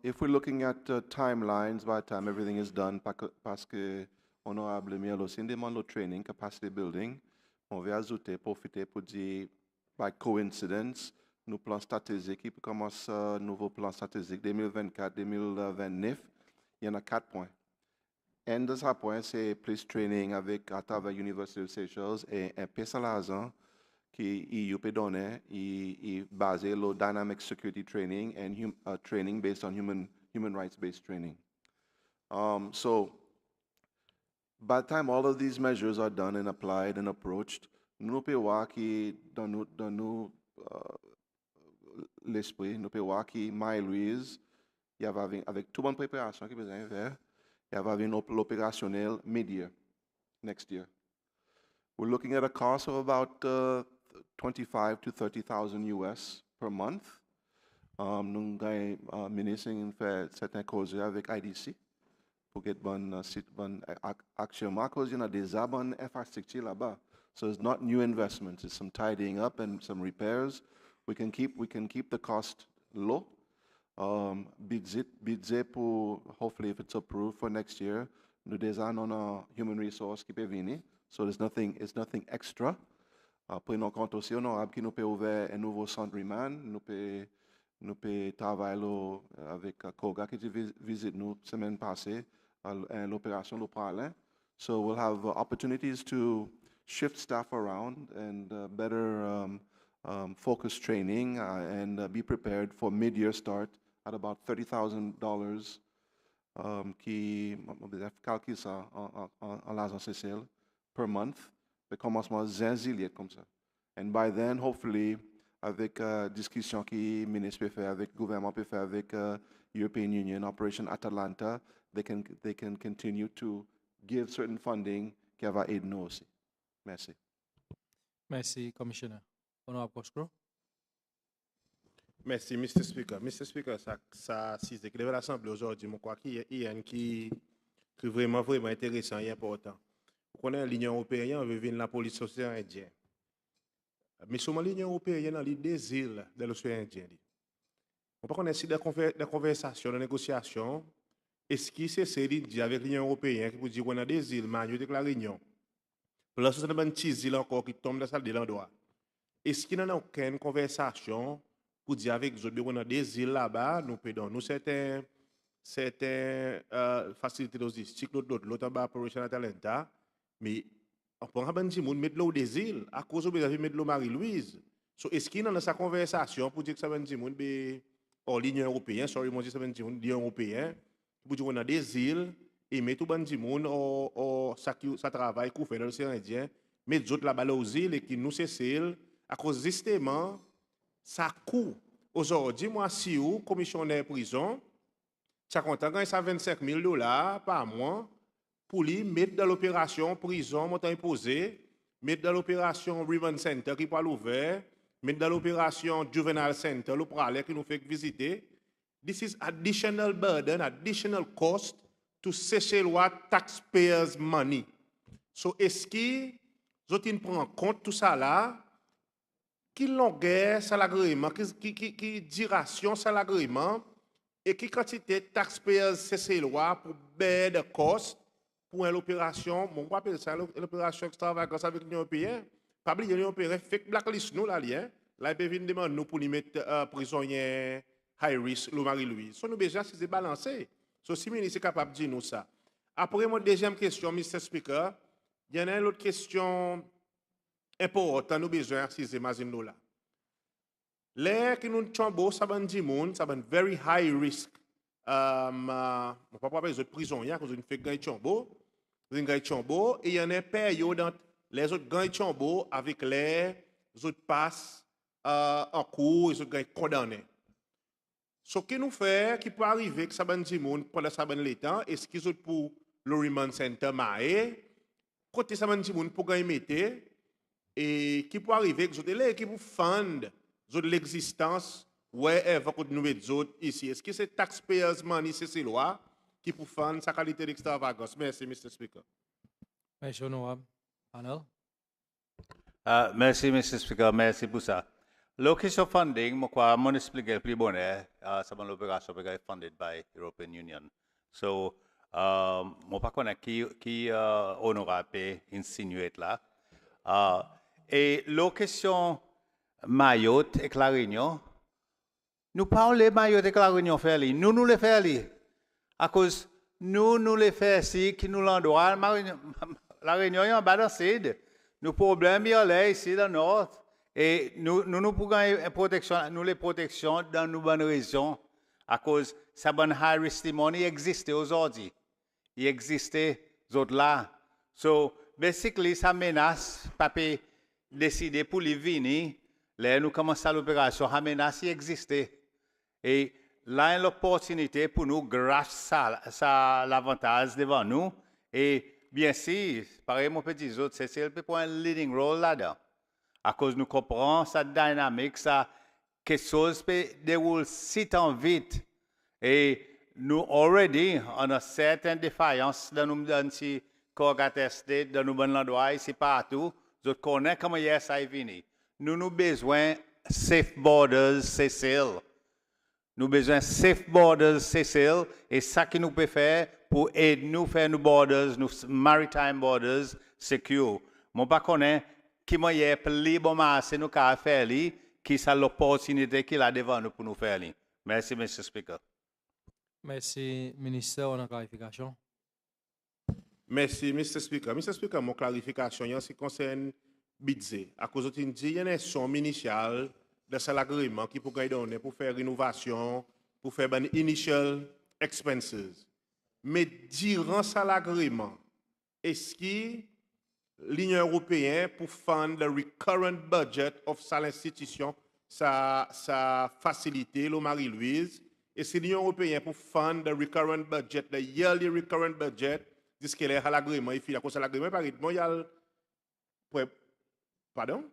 If we're looking at timelines, by the time everything is done, parce que honorable Mielo, c'est une demande de training, capacity building, on va ajouter, profiter pour dire, by coincidence, nos plans stratégiques, qui commence nouveau plan stratégique 2024-2029, il y en a 4 points. Un de ces points, c'est plus training avec à travers l'Université de Seychelles et un peu l'argent qui peut donner, est basé sur dynamic security training and training based on human rights-based training. So, by the time all of these measures are done and applied and approached, nous pouvons voir que dans nous l'esprit, nous pouvons voir que Marie-Louise, il y avait avec toute bonne préparation qu'il besoin de faire, il y avait l'opérationnel mid-year, next year. We're looking at a cost of about 25 to 30,000 US per month. Nous avons ministre fait certains causes avec IDC pour get bonne actuellement cause il y a déjà bonne infrastructure là-bas. So it's not new investments, it's some tidying up and some repairs. We can keep the cost low. Budget pour hopefully if it's approved for next year, nous déjà on a human resource qui peut venir. So it's nothing extra. Prenons compte aussi honorable qui nous peut ouvrir un nouveau centre remand, nous peut Nous pouvons travailler avec Koga qui visite nous semaine passée à l'opération L'Opalin. So we'll have opportunities to shift staff around and better focus training and be prepared for mid-year start at about $30,000 qui calcule ça en l'argent social per month. Le commencement zillier comme ça. And by then, hopefully, avec discussion qui le ministre peut faire, avec le gouvernement peut faire, avec European Union, Operation Atalanta, they can continue to give certain funding qui va aider nous aussi. Merci. Merci, Commissioner. Honorable Cosgrove. Merci, Mr. Speaker. Mr. Speaker, ça c'est que l'Assemblée aujourd'hui, je crois qu'il y a un qui est vraiment intéressant et important. Vous connaissez l'Union européenne, on veut venir la police sociale indienne. Mais seulement l'Union européenne a des îles de l'océan Indien. On peut connaître des conversations, des négociations. Est-ce qu'il c'est dit avec l'Union européenne qui vous dit qu'on a des îles, mais il y a la réunion. Pour l'instant, il y a une petite île encore qui tombe dans la salle de l'endroit. Est-ce qu'il n'y a aucune conversation pour dire avec les autres qu'on a des îles là-bas, nous pouvons nous certaines facilités logistiques, l'autre en bas, Operation Atalanta, mais on peut mettre l'eau des îles à cause de mettre l'eau Marie-Louise. So, est-ce qu'il y a dans sa conversation pour dire que ça va dire l'Union européenne, sorry, moi je dis ça va dire l'Union européenne, pour dire qu'on a des îles et mettre tout le monde ça travaille qu'on fait dans l'océan Indien, mettre les autres là-bas aux îles et qui nous cessent à cause justement ça coûte. Aujourd'hui, moi, si vous, commissionnaire prison, ça compte $25,000 par mois pour lui mettre dans l'opération prison, montant imposé, mettre dans l'opération Remand Center qui peut l'ouvrir, mettre dans l'opération Juvenile Center, le pralais qui nous fait visiter. This is additional burden, additional cost to Seychelles taxpayers' money. So, est-ce que vous prenez en compte tout ça là? Qui longueur ça l'agrément, qui duration ça l'agrément, et qui quantité de taxpayers Seychelles pour bear the cost pour l'opération, on appelle ça l'opération extravagance avec l'Union européenne. Pas oublier l'Union européenne fait blacklist nous là lien. Là ils peuvent demander nous pour lui mettre prisonnier high risk le Marie-Louise. So nous déjà c'est balancé. So si ministre est capable de dire nous ça. Après mon deuxième question Mr. Speaker, il y en a une autre question importante nous besoin c'est imagine nous là. Les qui nous chambo ça ban di monde, ça ban very high risk. On peut pas parler de prisonniers cause une fait gagne chambo. Une gagne chambo et il y en a période dans les autres gagne chambo avec les autres passes en cours, les autres gagne condamnés. Ce qui nous fait qui peut arriver que ça ban di monde pendant ça ban l'état est-ce qu'ils autres pour le remand center maé côté ça ban di monde pour gagner mettre et qui peut arriver que autres les qui pour fund l'existence wherever que nous mettons autres ici. Est-ce que c'est taxpayers money c'est ces lois qui pour fund sa qualité d'extravagance? Merci Mr. Speaker. Merci honorable. Panel. Merci Mr. Speaker, merci pour ça. La question funding, moi quoi, mon expliquer plus bon c'est l'opération funded by European Union. So, moi pas connais qui honorable insinuer là. Et la question Mayotte et la Réunion, nous parlons Mayotte et la Réunion faire nous les faire à cause nous les faire ici qui nous l'endroit la Réunion est en bas dans nous problèmes ici dans le nord et nous pouvons protection nous les protections dans nos bonnes régions à cause ça bonne high risk money existe aujourd'hui il existait autres là so basically ça menace papier décider pour les venir là nous commençons l'opération la menace existait et là l'opportunité pour nous grâce à l'avantage devant nous et bien sûr pareil mon petit autres c'est peut prendre un leading role là-dedans à cause nous comprenons sa dynamique ça quelque chose peut dérouler si tant vite et nous already on a certaine défaillance dans nous dans si co-attesté dans nous bon endroit ici partout je connais comment ça est venu nous besoin safe borders Seychelles. Nous besoin safe borders Seychelles et ça qui nous peut faire pour aider nous faire nos borders, nos maritime borders secure. Mon pas connaît qui moyen plus bon marché nous ka faire li qui est l'opportunité qu'il a devant nous pour nous faire. Merci, Mr. Speaker. Merci, ministre, on a clarification. Merci, Mr. Speaker. Mr. Speaker, mon clarification, en ce qui concerne budget. À cause de dit, il y a une somme initiale de cet agrément qui peut donner pour faire rénovation, pour faire des initial expenses. Mais durant cet agrément, est-ce que l'Union européenne pour fund the recurrent budget of sa institution, sa facilité, le Marie-Louise, et c'est l'Union européenne pour fund the recurrent budget, the yearly recurrent budget, disent qu'elle est à l'agrément, il fait à cause de l'agrément, par exemple, il y a pardon?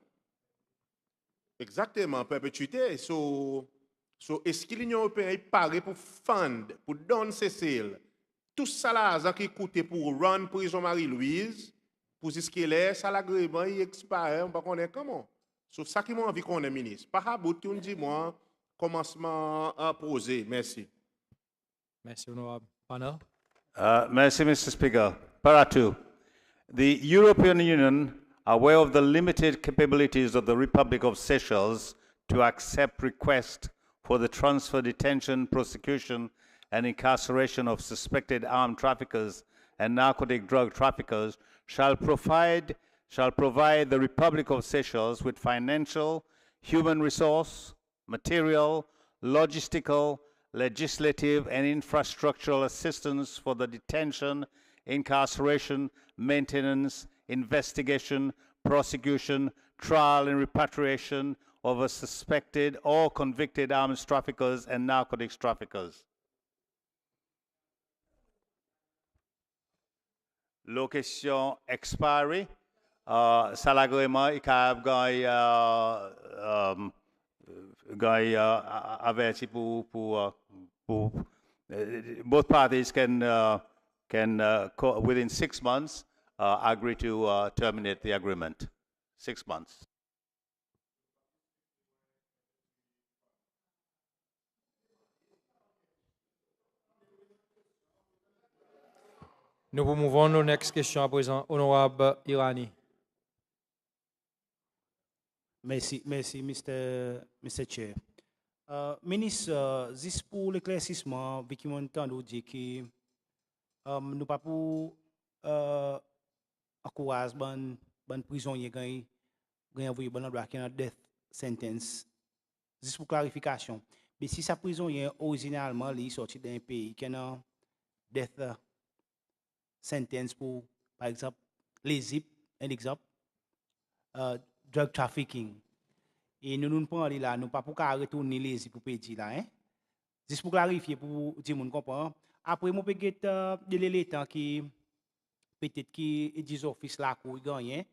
Exactement, perpétuité. Est-ce que l'Union européenne est parée pour fund, pour donner ces sales, tout ça là, qui coûte pour run prison Marie-Louise, pour ce qu'il est, ça l'agrément, il expire, on ne connaît comment. C'est ça qui m'a envie qu'on est ministre. Par rapport à dit moi, commencement à poser. Merci. Merci, honorable. Panel. Merci, Mr. Speaker. Para 2. The European Union, aware of the limited capabilities of the Republic of Seychelles to accept requests for the transfer, detention, prosecution, and incarceration of suspected armed traffickers and narcotic drug traffickers, shall provide the Republic of Seychelles with financial, human resource, material, logistical, legislative, and infrastructural assistance for the detention, incarceration, maintenance, investigation, prosecution, trial, and repatriation of a suspected or convicted arms traffickers and narcotics traffickers. Location expiry. Ça l'agrément, il y a averti pour both parties can within 6 months agree to terminate the agreement. 6 months. Nous pouvons move on aux next question à présent. Honorable Irani. Merci, Mr. Chair. Ministre, juste pour l'éclaircissement, vu qu'on entend dire que nous pas pour encourager les prisonniers qui ont envoyé une death sentence. Juste pour clarification. Mais si sa prisonnier originalement est sorti d'un pays qui a une death sentence pour, par exemple, les un exemple, drug trafficking. Et nous ne pouvons pas là, nous pas pour retourner les pour payer là, hein. Juste pour clarifier, pour dire mon comprend. Après, moi peut-être l'état qui peut-être qui des offices là pour gagner.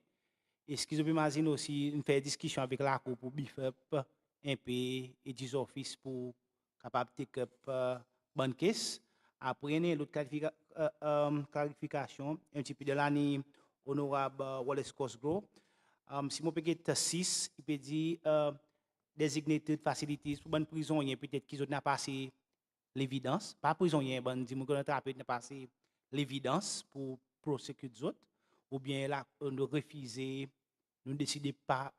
Est-ce que vous imaginez aussi une faire discussion avec la cour pour biffer un peu et des offices pour capable de take up bonne caisse. Après, l'autre clarification, un petit peu de l'année honorable Wallace Cosgrove. Si je peux get 6, il peut dire designated facilities pour bonne prisonnier, peut-être qu'ils ont passé l'évidence, pas prisonnier, bon, dis moi qu'on a passé l'évidence pour prosécuter les autres, ou bien là, nous refuser, nous décider pas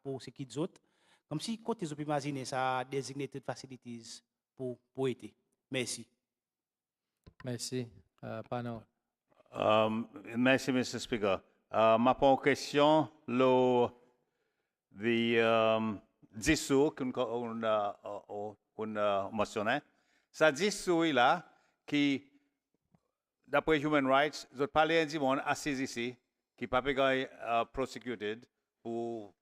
pour prosécuter les autres. Comme si, côté, vous pouvez imaginer ça, designated facilities pour aider. Merci. Merci. Panel. Merci, Mr. Speaker. Ma question, le dissous qu'on mentionné, ça dissous là qui, d'après Human Rights, je parle d'un monde assis ici qui pas été prosecuted pour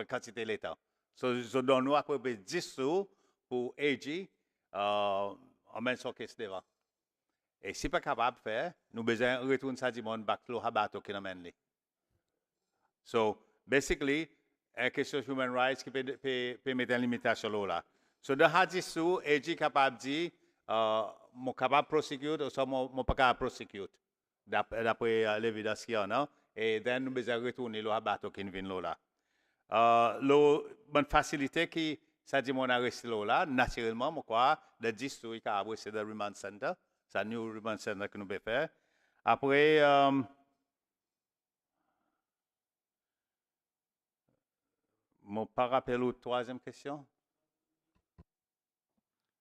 quantité l'État. So, je donne nous après dissous pour AG en même temps que c'est devant. Et si pas capable de faire, nous besoin retourner ça du monde back to habato qui n'amène les. So basically, la question human rights qui peut mettre une limitation là. So de hadisu, est capable de dire, mon capable de prosecute ou soit mon pas capable de prosecute d'après l'évidence qu'il y a, et then nous besoin retourner le habato qui vient là. Bonne facilité qui ça dit mon arrêté là, naturellement, moi quoi, le 10 il a c'est le remand center. C'est un nouveau remand center que nous pouvons faire. Après, 1 2 Mon pas rappelé la troisième question.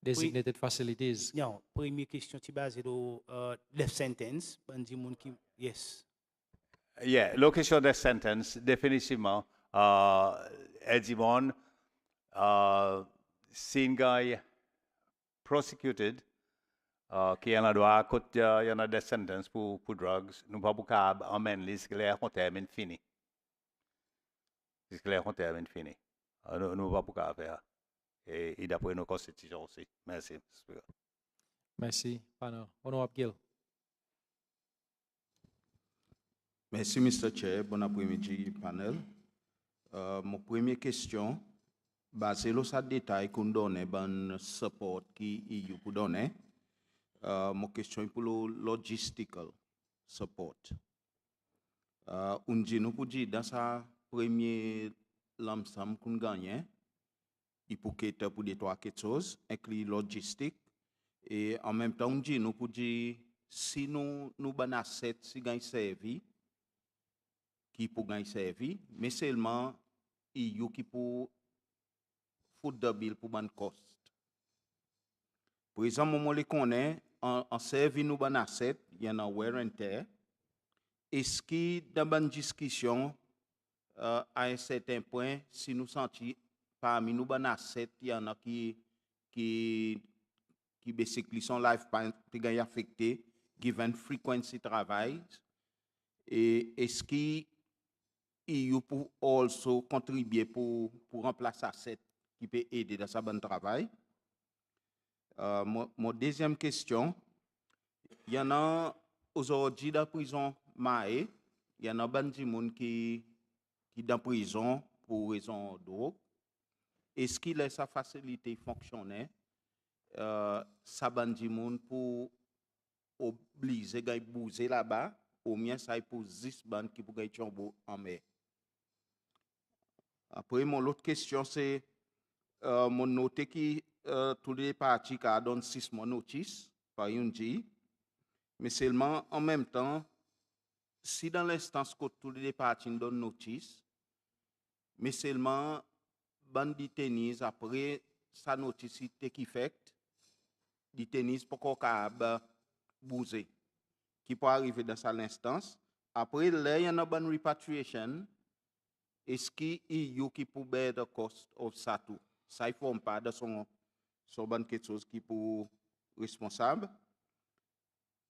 Designated facilities. Non, première question, tu basé sur death sentence. Ben dit moun qui, yes. Yeah, la question de sentence, définitivement, Edimon, si un gars prosecuted, qui en a droit, quand il y en a des sentences pour drugs, nous pas capable d'emmener les terme fini. Les terme fini. Nous pas capable faire. Et d'après nos constitutions aussi. Merci, Mr. Speaker. Merci, panel. Honorable Gill. Merci, Mr. Chair. Bon après-midi, panel. Mon première question, basé sur ce détail qu'on donne, ben support qui EU pour donner. Mon question est pour le logistical support. On dit nous pour dire dans sa première lamsam qu'on gagne, il faut qu'il pour des trois choses, inclus logistique et en même temps on dit nous pour dire si nous ban asset si gagne servi qui pour gagner servi, mais seulement EU qui pour foot de bill pour ban cost. Par exemple, on les connaît en servi nous ban asset, il y en a wear and tear. Est-ce que dans une discussion à un certain point, si nous sentons parmi nous ban asset, il y en a qui basically son lifespan qui gagne affecté given frequency travail et est-ce que EU pour also contribuer pour remplacer asset qui peut aider dans sa bonne travail. Mon deuxième question, il y en a aujourd'hui dans la prison Maé, il y en a des gens qui dans la prison pour raison de drogue. Est-ce qu'il laisse sa facilité fonctionner ça bandi moun pour obliger gars bouger là-bas au moins ça pour 10 bandes qui pour gars chombo en mer. Après mon autre question c'est mon noté qui tous les parties qui donnent 6 mois notice par une dit mais seulement en même temps si dans l'instance que tous les parties donnent notice mais seulement bandi tennis après sa notice qui fait du tennis pour qu'on capable bouger qui peut arriver dans cette instance après là il y a une bonne repatriation est-ce qu'il y a qui peut bear the cost of ça tout ça il forme pas de son bonne quelque chose qui pour responsable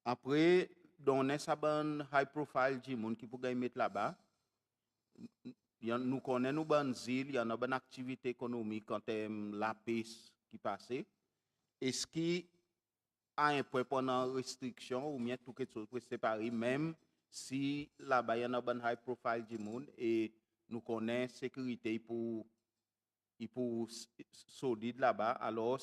après donner sa bonne high profile du monde qui peut gagner mettre là-bas nous connaissons nos bonnes îles il y a une bonne activité économique en termes la paix qui passe. Est-ce qu'il y a un point pendant restriction ou bien tout quelque chose pour séparer, même si là-bas il y a un bon high profile du monde et nous connaissons sécurité pour solide là-bas, alors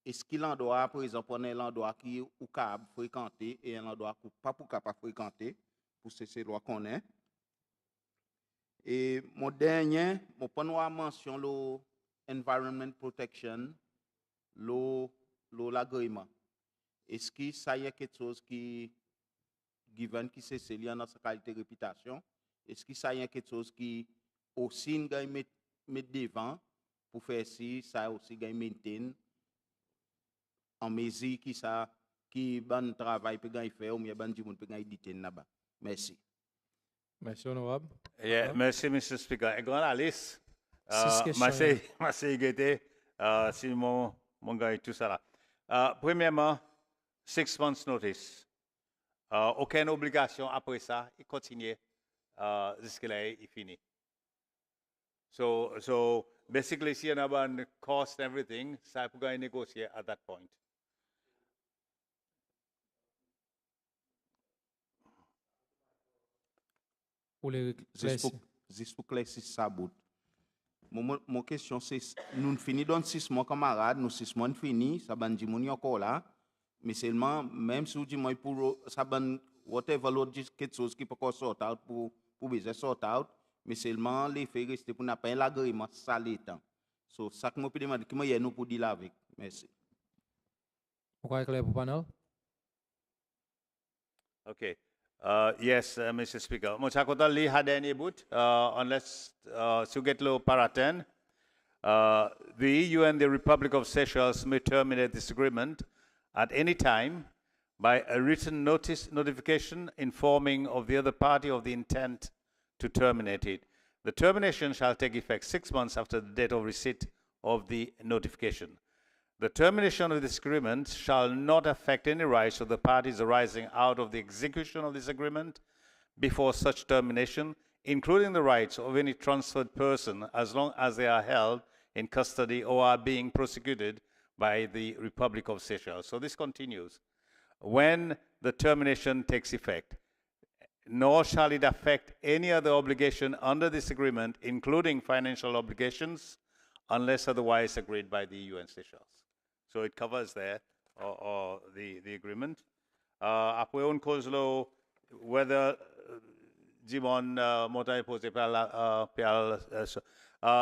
est-ce qu'il y a un endroit, par exemple, on a un endroit qui est capable de fréquenter et un endroit qui n'est pas capable de fréquenter pour ces lois qu'on a. Et mon dernier, mon point mention le environment protection, l'agrément. Est-ce que ça y a quelque chose qui given qui c'est lié dans sa qualité de réputation? Est-ce que ça y a quelque chose qui aussi met devant pour faire si ça aussi gagne maintain en mesure qui ça qui bon travail peut gagner faire ou bien bon du monde peut gagner détenir là-bas. Merci. Merci, honorable. Yeah, merci, Mr. Speaker. Et grand la liste. Merci. Merci, Guété. Si mon gars et tout ça là. Premièrement, 6 months notice. Aucune obligation après ça, il continue jusqu'à là, il finit. So basically, si on a un cost and everything, ça peut gagner négocier at that point. Juste pour classer ça bout. Mon question c'est nous finissons dans 6 mois camarades, nous 6 mois fini, ça ban di moun encore là, mais seulement même si vous dites moi pour ça ban whatever l'autre quelque chose qui peut sort out pour besoin sort out, mais seulement les faits rester pour n'a pas l'agrément ça l'étant. So ça que moi peut demander comment y nous pour dire avec. Merci. Pourquoi clair pour panel? OK. Yes, Mr. Speaker. Mochakota Lee had any boot, unless Sugetlo Paraten. The EU and the Republic of Seychelles may terminate this agreement at any time by a written notification informing of the other party of the intent to terminate it. The termination shall take effect 6 months after the date of receipt of the notification. The termination of this agreement shall not affect any rights of the parties arising out of the execution of this agreement before such termination, including the rights of any transferred person as long as they are held in custody or are being prosecuted by the Republic of Seychelles. So this continues. When the termination takes effect, nor shall it affect any other obligation under this agreement, including financial obligations, unless otherwise agreed by the EU and Seychelles. So it covers there, or the agreement. Après on cause lo whether Jimon montagne posé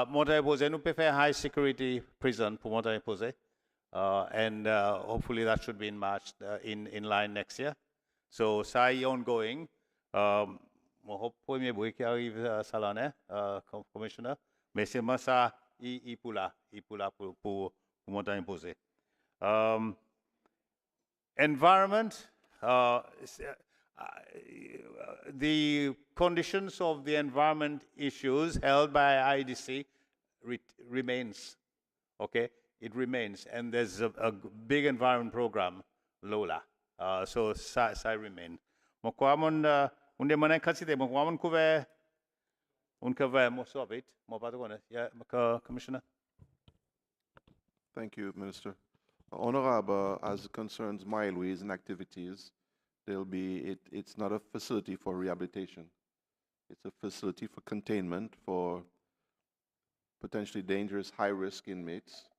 montagne posé nous peut faire high security prison pour montagne posé, and hopefully that should be in March in line next year. So ça est ongoing. Mon hope premier bruit qui arrive ça l'année, commissioner, mais c'est moi ça il pour là pour montagne posé. Environment, the conditions of the environment issues held by IDC remains, okay? It remains, and there's a big environment program, Lola, so ça remain. Mon quoi mon unde mon incapacité, mon quoi mon couvert most of it, mon patron, yeah, Commissioner. Thank you, Minister. Honorable, as it concerns mileways and activities, it's not a facility for rehabilitation. It's a facility for containment for potentially dangerous, high-risk inmates.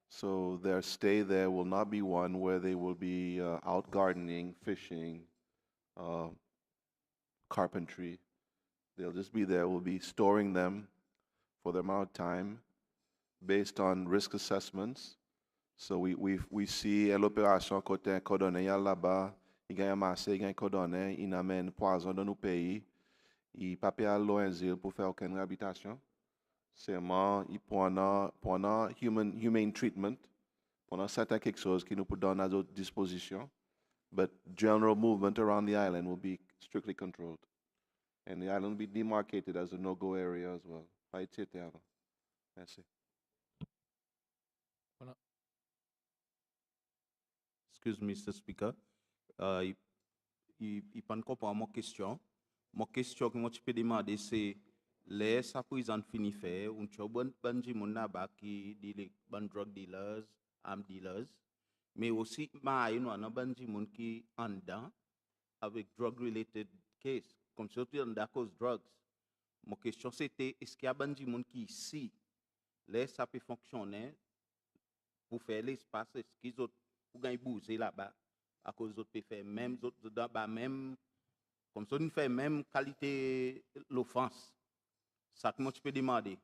So their stay there will not be one where they will be out gardening, fishing, carpentry. They'll just be there. We'll be storing them for the amount of time based on risk assessments. So we see l'opération côté cordonné là-bas, il gagne massé, il gagne cordonné, il amène poison dans nos pays, il pas payer l'ONG pour faire aucune réhabilitation. Seulement, il prend humane treatment, pendant certaines quelque chose qui nous peut donner à notre disposition. But general movement around the island will be strictly controlled. And the island will be demarcated as a no-go area as well. Merci. Excuse me, Mr. Speaker. Il pas comprendre mon question. Mon question que moi tu peux demander c'est les sa prison fini fait un bon banji mon naba qui dit ban drug dealers, arm dealers, mais aussi ma you know un banji mon qui en dedans avec drug related case comme surtout en cause drugs. Mon question c'était est-ce qu'il y a banji mon qui ici les ça peut fonctionner pour faire l'espace est-ce qu'ils autres pour gagner bouger là-bas à cause d'autres peut faire même autres dans même comme ça nous fait même qualité l'offense ça que moi tu peux demander.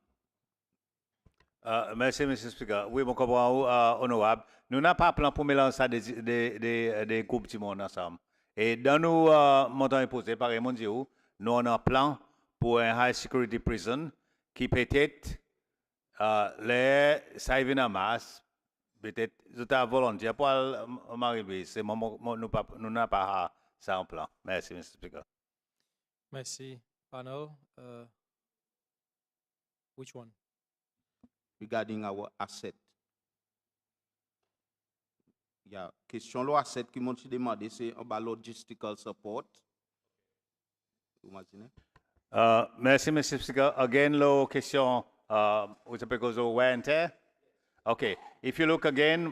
Merci, M. Speaker. Oui, mon comprend, honorable. Nous n'avons pas plan pour mélanger ça des groupes de monde ensemble. Et dans nos montants imposés par les mondiaux, nous avons un plan pour un high security prison qui peut-être les ça vient en masse. Peut-être, c'est volontaire pour Marie-Louise. Nous n'avons pas ça en plan. Merci, Mr. Speaker. Merci. Panel, which one? Regarding our asset. Yeah, question lo asset qui m'ont demandé c'est about logistical support. Merci, Mr. Speaker. Again, lo question, which is because of wear and tear. Okay, if you look again,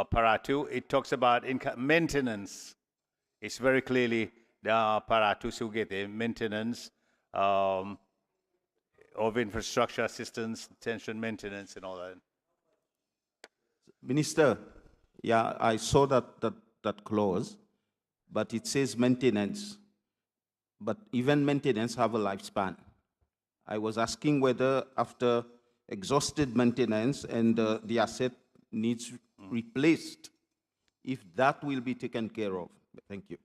para 2, it talks about maintenance. It's very clearly the para 2 sugete maintenance of infrastructure assistance, tension maintenance, and all that. Minister, yeah, I saw that clause, but it says maintenance. But even maintenance have a lifespan. I was asking whether after exhausted maintenance and the asset needs replaced, if that will be taken care of. Thank you.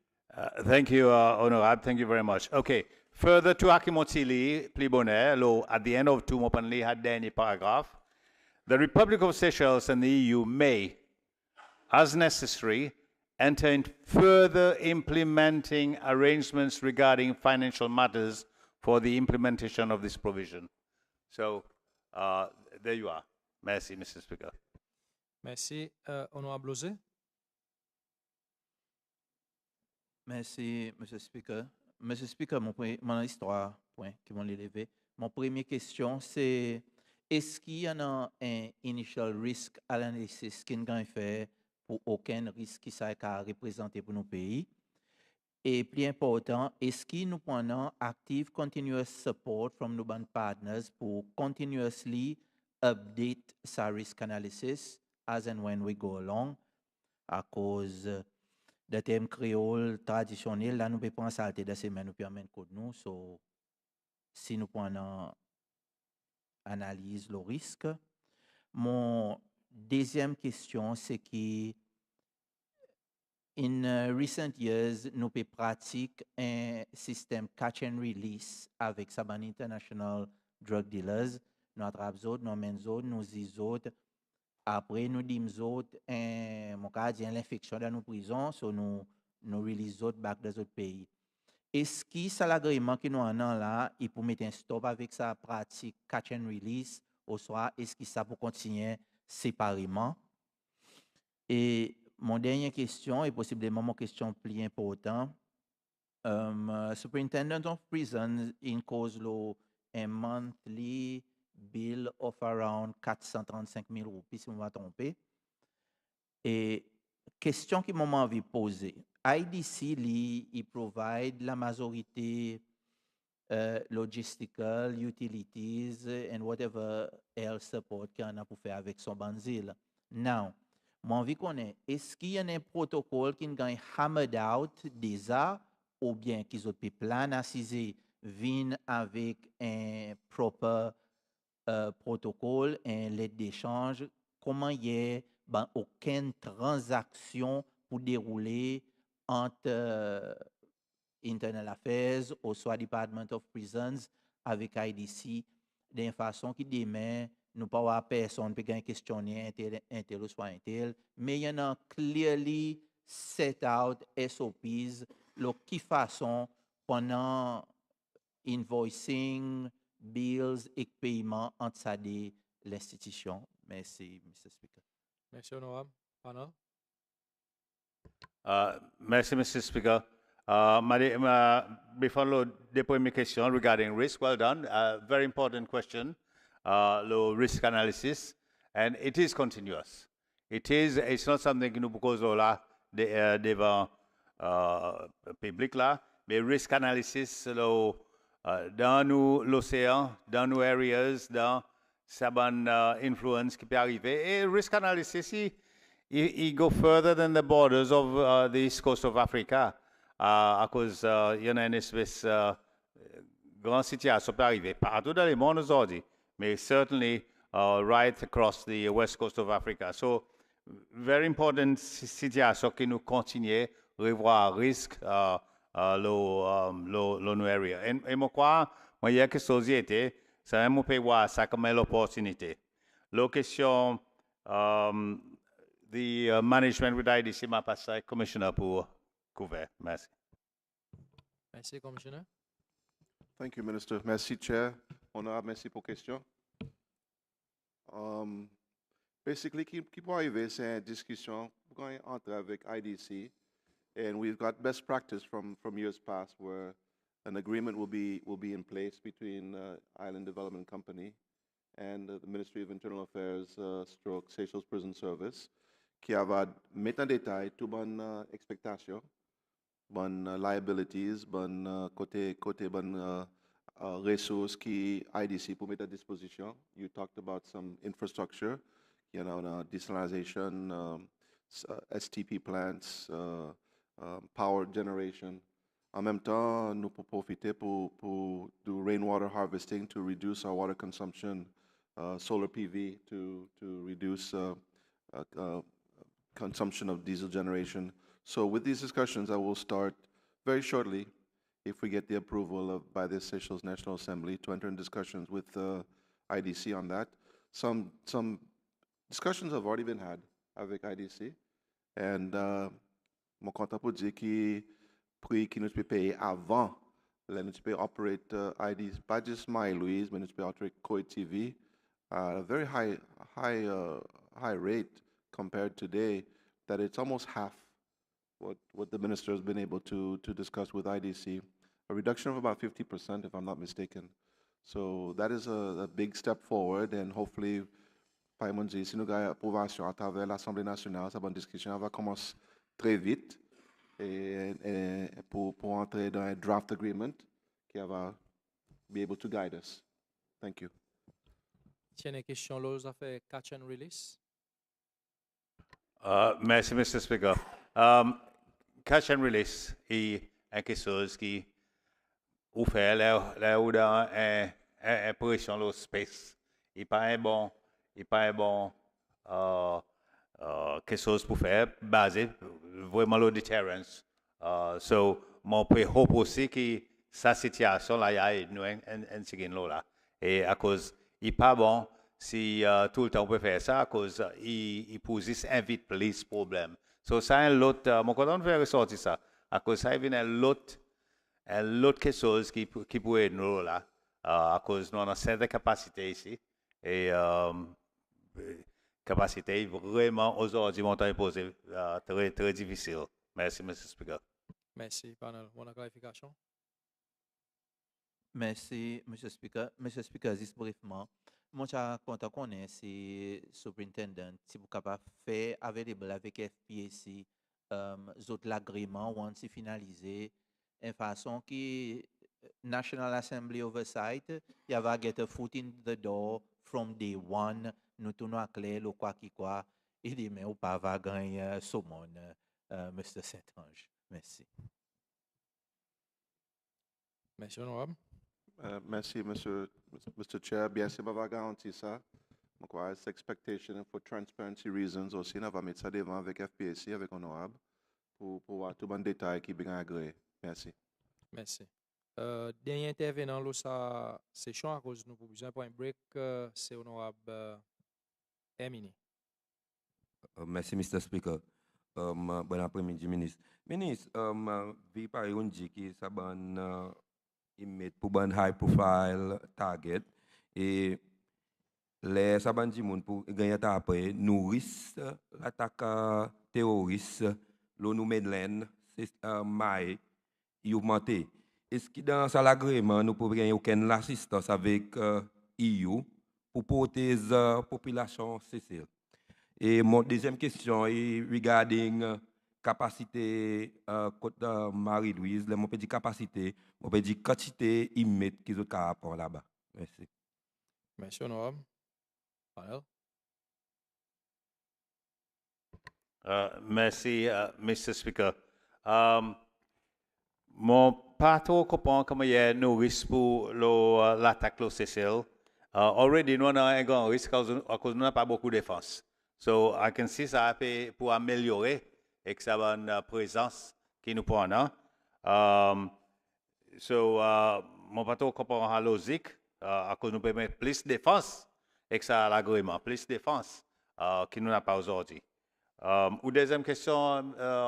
Thank you, Honorable. Thank you very much. Okay. Further to Akimotili, Plibonnet, at the end of two openly had any paragraph. The Republic of Seychelles and the EU may, as necessary, enter into further implementing arrangements regarding financial matters for the implementation of this provision. So, there you are. Merci, Mr. Speaker. Merci, Honorable Ozé. Merci, Monsieur le Speaker. Monsieur le Speaker, mon histoire, point, qui m'ont levé. Mon première question, c'est est-ce qu'il y a un initial risk analysis qui n'a fait pour aucun risque qui s'est représenté pour nos pays? Et plus important, est-ce que nous prenons active continuous support from nos partners pour continuously update sa risk analysis as and when we go along? À cause de thème créole traditionnel, là, nous pouvons prendre ça de semaine, nous permettre de nous. So, si nous prenons analyse le risque. Mon deuxième question, c'est que in recent years, nous pouvons pratiquer un système catch and release avec Saban International Drug Dealers. Nous attrapons, nous menons, nous disons, après nous disons, mon cas dit l'infection dans nos prisons, so nous release autres back dans autres pays. Est-ce que c'est l'agrément que nous en avons là, il peut mettre un stop avec sa pratique catch and release, ou soit est-ce que ça peut continuer séparément? Et mon dernière question, et possiblement mon question plus importante, Superintendent of Prisons impose un monthly bill of around 435 000 roupies, si je ne me trompe. Et question qui m'a envie de poser, IDC, il provide la majorité logistical, utilities, and whatever else support qu'on a pour faire avec son banzil. Now, moi, envie qu'on ait, est-ce qu'il y a un protocole qui est hammered out déjà, ou bien qu'ils ont pu plan assiser, viennent avec un proper protocole, un lettre d'échange, comment il y a ben, aucune transaction pour dérouler entre Internal Affairs ou soit Department of Prisons avec IDC d'une façon qui demain nous pas avoir personne pour gagner questionnaire intel ou soit intel, mais il y en a clearly set out SOPs le qui façon pendant invoicing, bills et paiement entre ça de l'institution. Merci, Mr. Speaker. Merci, Honorable. Panel. Merci, Mr. Speaker. Before the premier question regarding risk, well done. Very important question, low risk analysis, and it is continuous. It's not something nous because là devant public là, mais risk analysis dans l'océan, dans nos areas, dans sa bonne influence qui peut arriver. Et risk analysis, it go further than the borders of the east coast of Africa. À cause, il y en a une espèce grande situation peut arriver partout dans le monde aujourd'hui, mais certainly right across the west coast of Africa. So, very important situation que nous continuons à revoir risque nos area. Et moi, quoi, moi, il y a quelque chose qui était, ça me peut voir ça comme l'opportunité. La question, the management with IDC m'a passé commissioner pour couvert. Merci. Merci, Commissioner. Thank you, Minister. Merci, Chair. Honorable, merci pour la question. Basically, qui peut arriver, c'est une discussion entre avec IDC, and we've got best practice from years past where an agreement will be in place between Island Development Company and the Ministry of Internal Affairs, stroke Seychelles Prison Service, qui va mettre en détail toutes bonnes expectations, bonnes liabilities, bonnes côté bonnes ressources qui IDC pour mettre à disposition. You talked about some infrastructure, you know, desalination, STP plants, power generation. En même temps, nous pouvons profiter pour do rainwater harvesting to reduce our water consumption, solar PV to reduce consumption of diesel generation. So with these discussions, I will start very shortly, if we get the approval by the Seychelles National Assembly, to enter in discussions with IDC on that. Some discussions have already been had avec IDC, and mon content pour dire que prix qui nous peut payer avant, là nous peut operate IDC, pas just Louise, mais nous peut operate Koi TV, a very high rate compared today, that it's almost half what the minister has been able to discuss with IDC, a reduction of about 50%, if I'm not mistaken. So that is a big step forward, and hopefully, si nous avons approbation à travers l'Assemblée nationale, cette bonne discussion va commencer très vite et pour entrer dans un draft agreement qui va be able to guide us. Thank you. Tiens, une question, l'autre a fait catch and release. Merci, Mr. Speaker. Catch and release est quelque chose qui ou fait là où dans un pression le space. Il pas bon quelque chose pour faire basé vraiment le deterrence. So mon hope aussi que sa situation là y a nous en seguir là et à cause il pas bon si tout le temps on peut faire ça à cause il pose invite plus problème. So ça un l'autre mon content faire ressortir ça à cause ça vient l'autre quelque chose qui pourrait nous là à cause nous on a cette capacité ici et capacité vraiment aujourd'hui montant imposé très difficile. Merci, Mr. Speaker. Merci, panel. Bonne clarification. Merci, Mr. Speaker. Mr. Speaker, juste brièvement, moi, je content qu'on ait si superintendent, si vous capable faire available avec FPAC, l'agrément, ou si finalisé, en façon que National Assembly Oversight, il va get a foot in the door from day one, nous tournons à clair, le quoi qui quoi, il dit, mais ou pas va gagner saumon, Mr. Saint-Ange. Merci. Merci, honorable. Merci, Mr. Chair. Bien sûr, je vais garantir ça. Donc, c'est expectation for transparency reasons aussi. On va mettre ça devant avec FPAC, avec honorable, pour voir tout le détail qui est bien agréé. Merci. Merci. Dernier intervenant, là, ça, c'est chiant à cause de nous pour besoin pour un break, c'est honorable Emini. Merci, Mr. Speaker. Bon après-midi, ministre. Ministre, vi par un dit que ça ban immet pour ban high profile target et les ça ban dit moun pour gagner après nourrice l'attaque terroriste le nous Medellin c'est mai augmenté. Est-ce que dans ça l'agrément nous pouvons gagner aucune assistance avec EU pour protéger la population civile? Et mon deuxième question est regarding capacité Marie-Louise, mon petit capacité, mon petit quantité immédiate qu'ils ont qu'à rapport là-bas. Merci. Merci, honorable. Panel. Merci, Mr. Speaker. Mon pas trop comprend comment il y a nos risques pour l'attaque au Seychelles. Already, nous avons un grand risque à cause nous n'avons pas beaucoup de défense. So I can see ça pour améliorer et que ça va une présence qui nous prend. Mon pas trop comprend la logique à cause nous permet plus de défense et que ça a l'agrément, plus de défense qui nous n'a pas aujourd'hui. Ou deuxième question,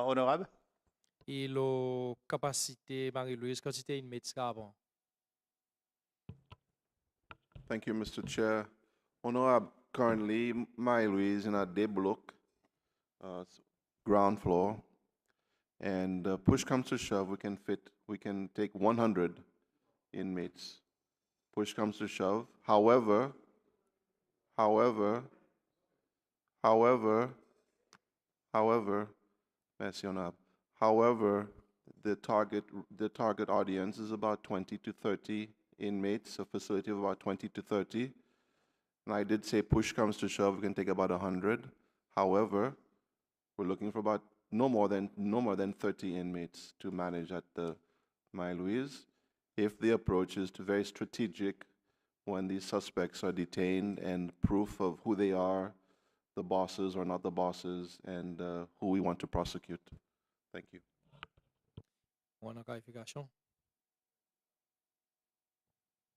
honorable? Et la capacité, Marie-Louise, quantité immédiate avant. Thank you, Mr. Chair. Honorable, currently, Louise in a day block, ground floor, and push comes to shove, we can take 100 inmates. Push comes to shove. However, merci, honorable. However, the target audience is about 20 to 30 inmates, a facility of about 20 to 30. And I did say push comes to shove, we can take about 100. However, we're looking for about no more than 30 inmates to manage at the Louise. If the approach is very strategic when these suspects are detained and proof of who they are, the bosses or not the bosses, and who we want to prosecute. Thank you. On a clarification.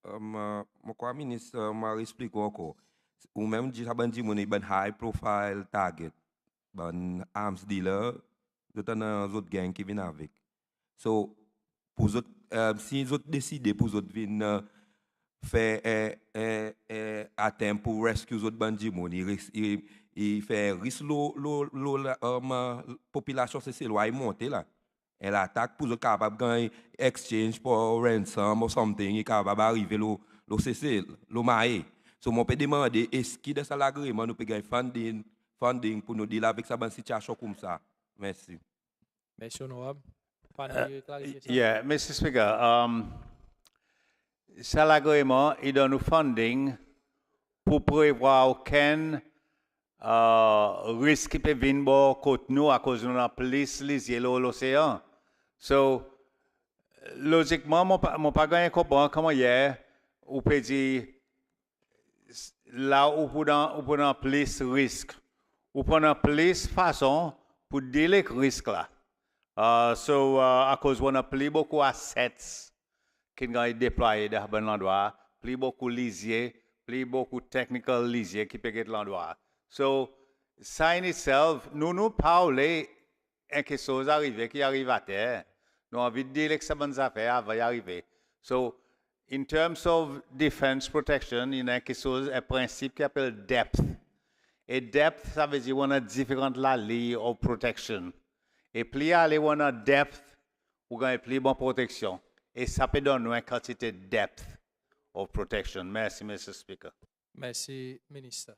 Mon quoi, ministre, m'a expliqué encore. Ou même, dit, ça dit, mon high profile target, ben arms dealer, de un autre gang qui vient avec. So, pour autres, si les autres décident pour autres venir faire atteindre pour rescue les autres bandits, il fait risque la population, c'est loi monter là. Elle attaque pour être capable de gagner exchange pour ransom ou something, il est capable d'arriver le cesser, le maïs. So, on peut demander, est-ce qu'il y a des agrément, nous peut gagner funding pour nous dealer avec une situation comme ça. Merci. Merci, honorable. Panel, clarification. Yeah, Mr. Speaker, ça l'agrément, il donne nous funding pour prévoir aucun risque qui peut venir contre nous à cause de la police, les l'océan. So, logiquement, mon pas gagné comprendre comment hier, ou peut dire, là où vous dans plus risque, ou prendre plus façon pour dealer avec risque là. À cause on a plus beaucoup assets qui sont déployés dans l'endroit, plus beaucoup lisiers, plus beaucoup technical lisiers qui peuvent être l'endroit. So, ça in itself, nous parlons de quelque chose qui arrive à terre. Nous avons envie de dire que ça bonnes affaires avant d'y arriver. So, in terms of defense protection, il y a quelque chose, un principe qui s'appelle depth. Et depth, ça veut dire qu'on a différentes layers of protection. Et plus aller on a depth, on a plus bonne protection. Et ça peut donner une quantité de depth of protection. Merci, Mr. Speaker. Merci, ministre.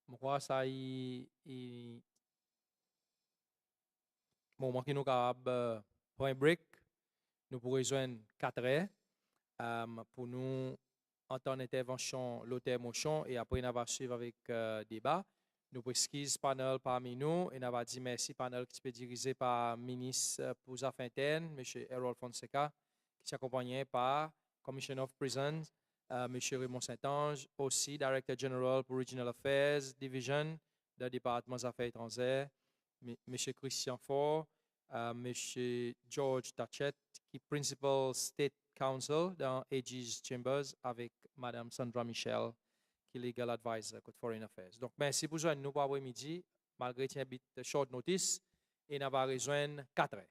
Je crois que ça est moment qui nous capable pour un break. Nous pourrons rejoindre 4 heures pour nous entendre l'intervention, l'auteur motion et après on va suivre avec débat. Nous presquise panel parmi nous et on va dire merci panel qui est dirigé par ministre pour les affaires internes, M. Harold Fonseca, qui est accompagné par Commissioner of Prisons, M. Raymond Saint-Ange, aussi Director General pour Regional Affairs Division du département des affaires étrangères, M. Christian Faure, M. George Tachet, qui est Principal State Counsel dans AG's Chambers, avec Mme Sandra Michel, qui est Legal Advisor pour Foreign Affairs. Donc, merci pour joindre nous pour après-midi, malgré un bit de short notice, et nous allons rejoindre 4 heures.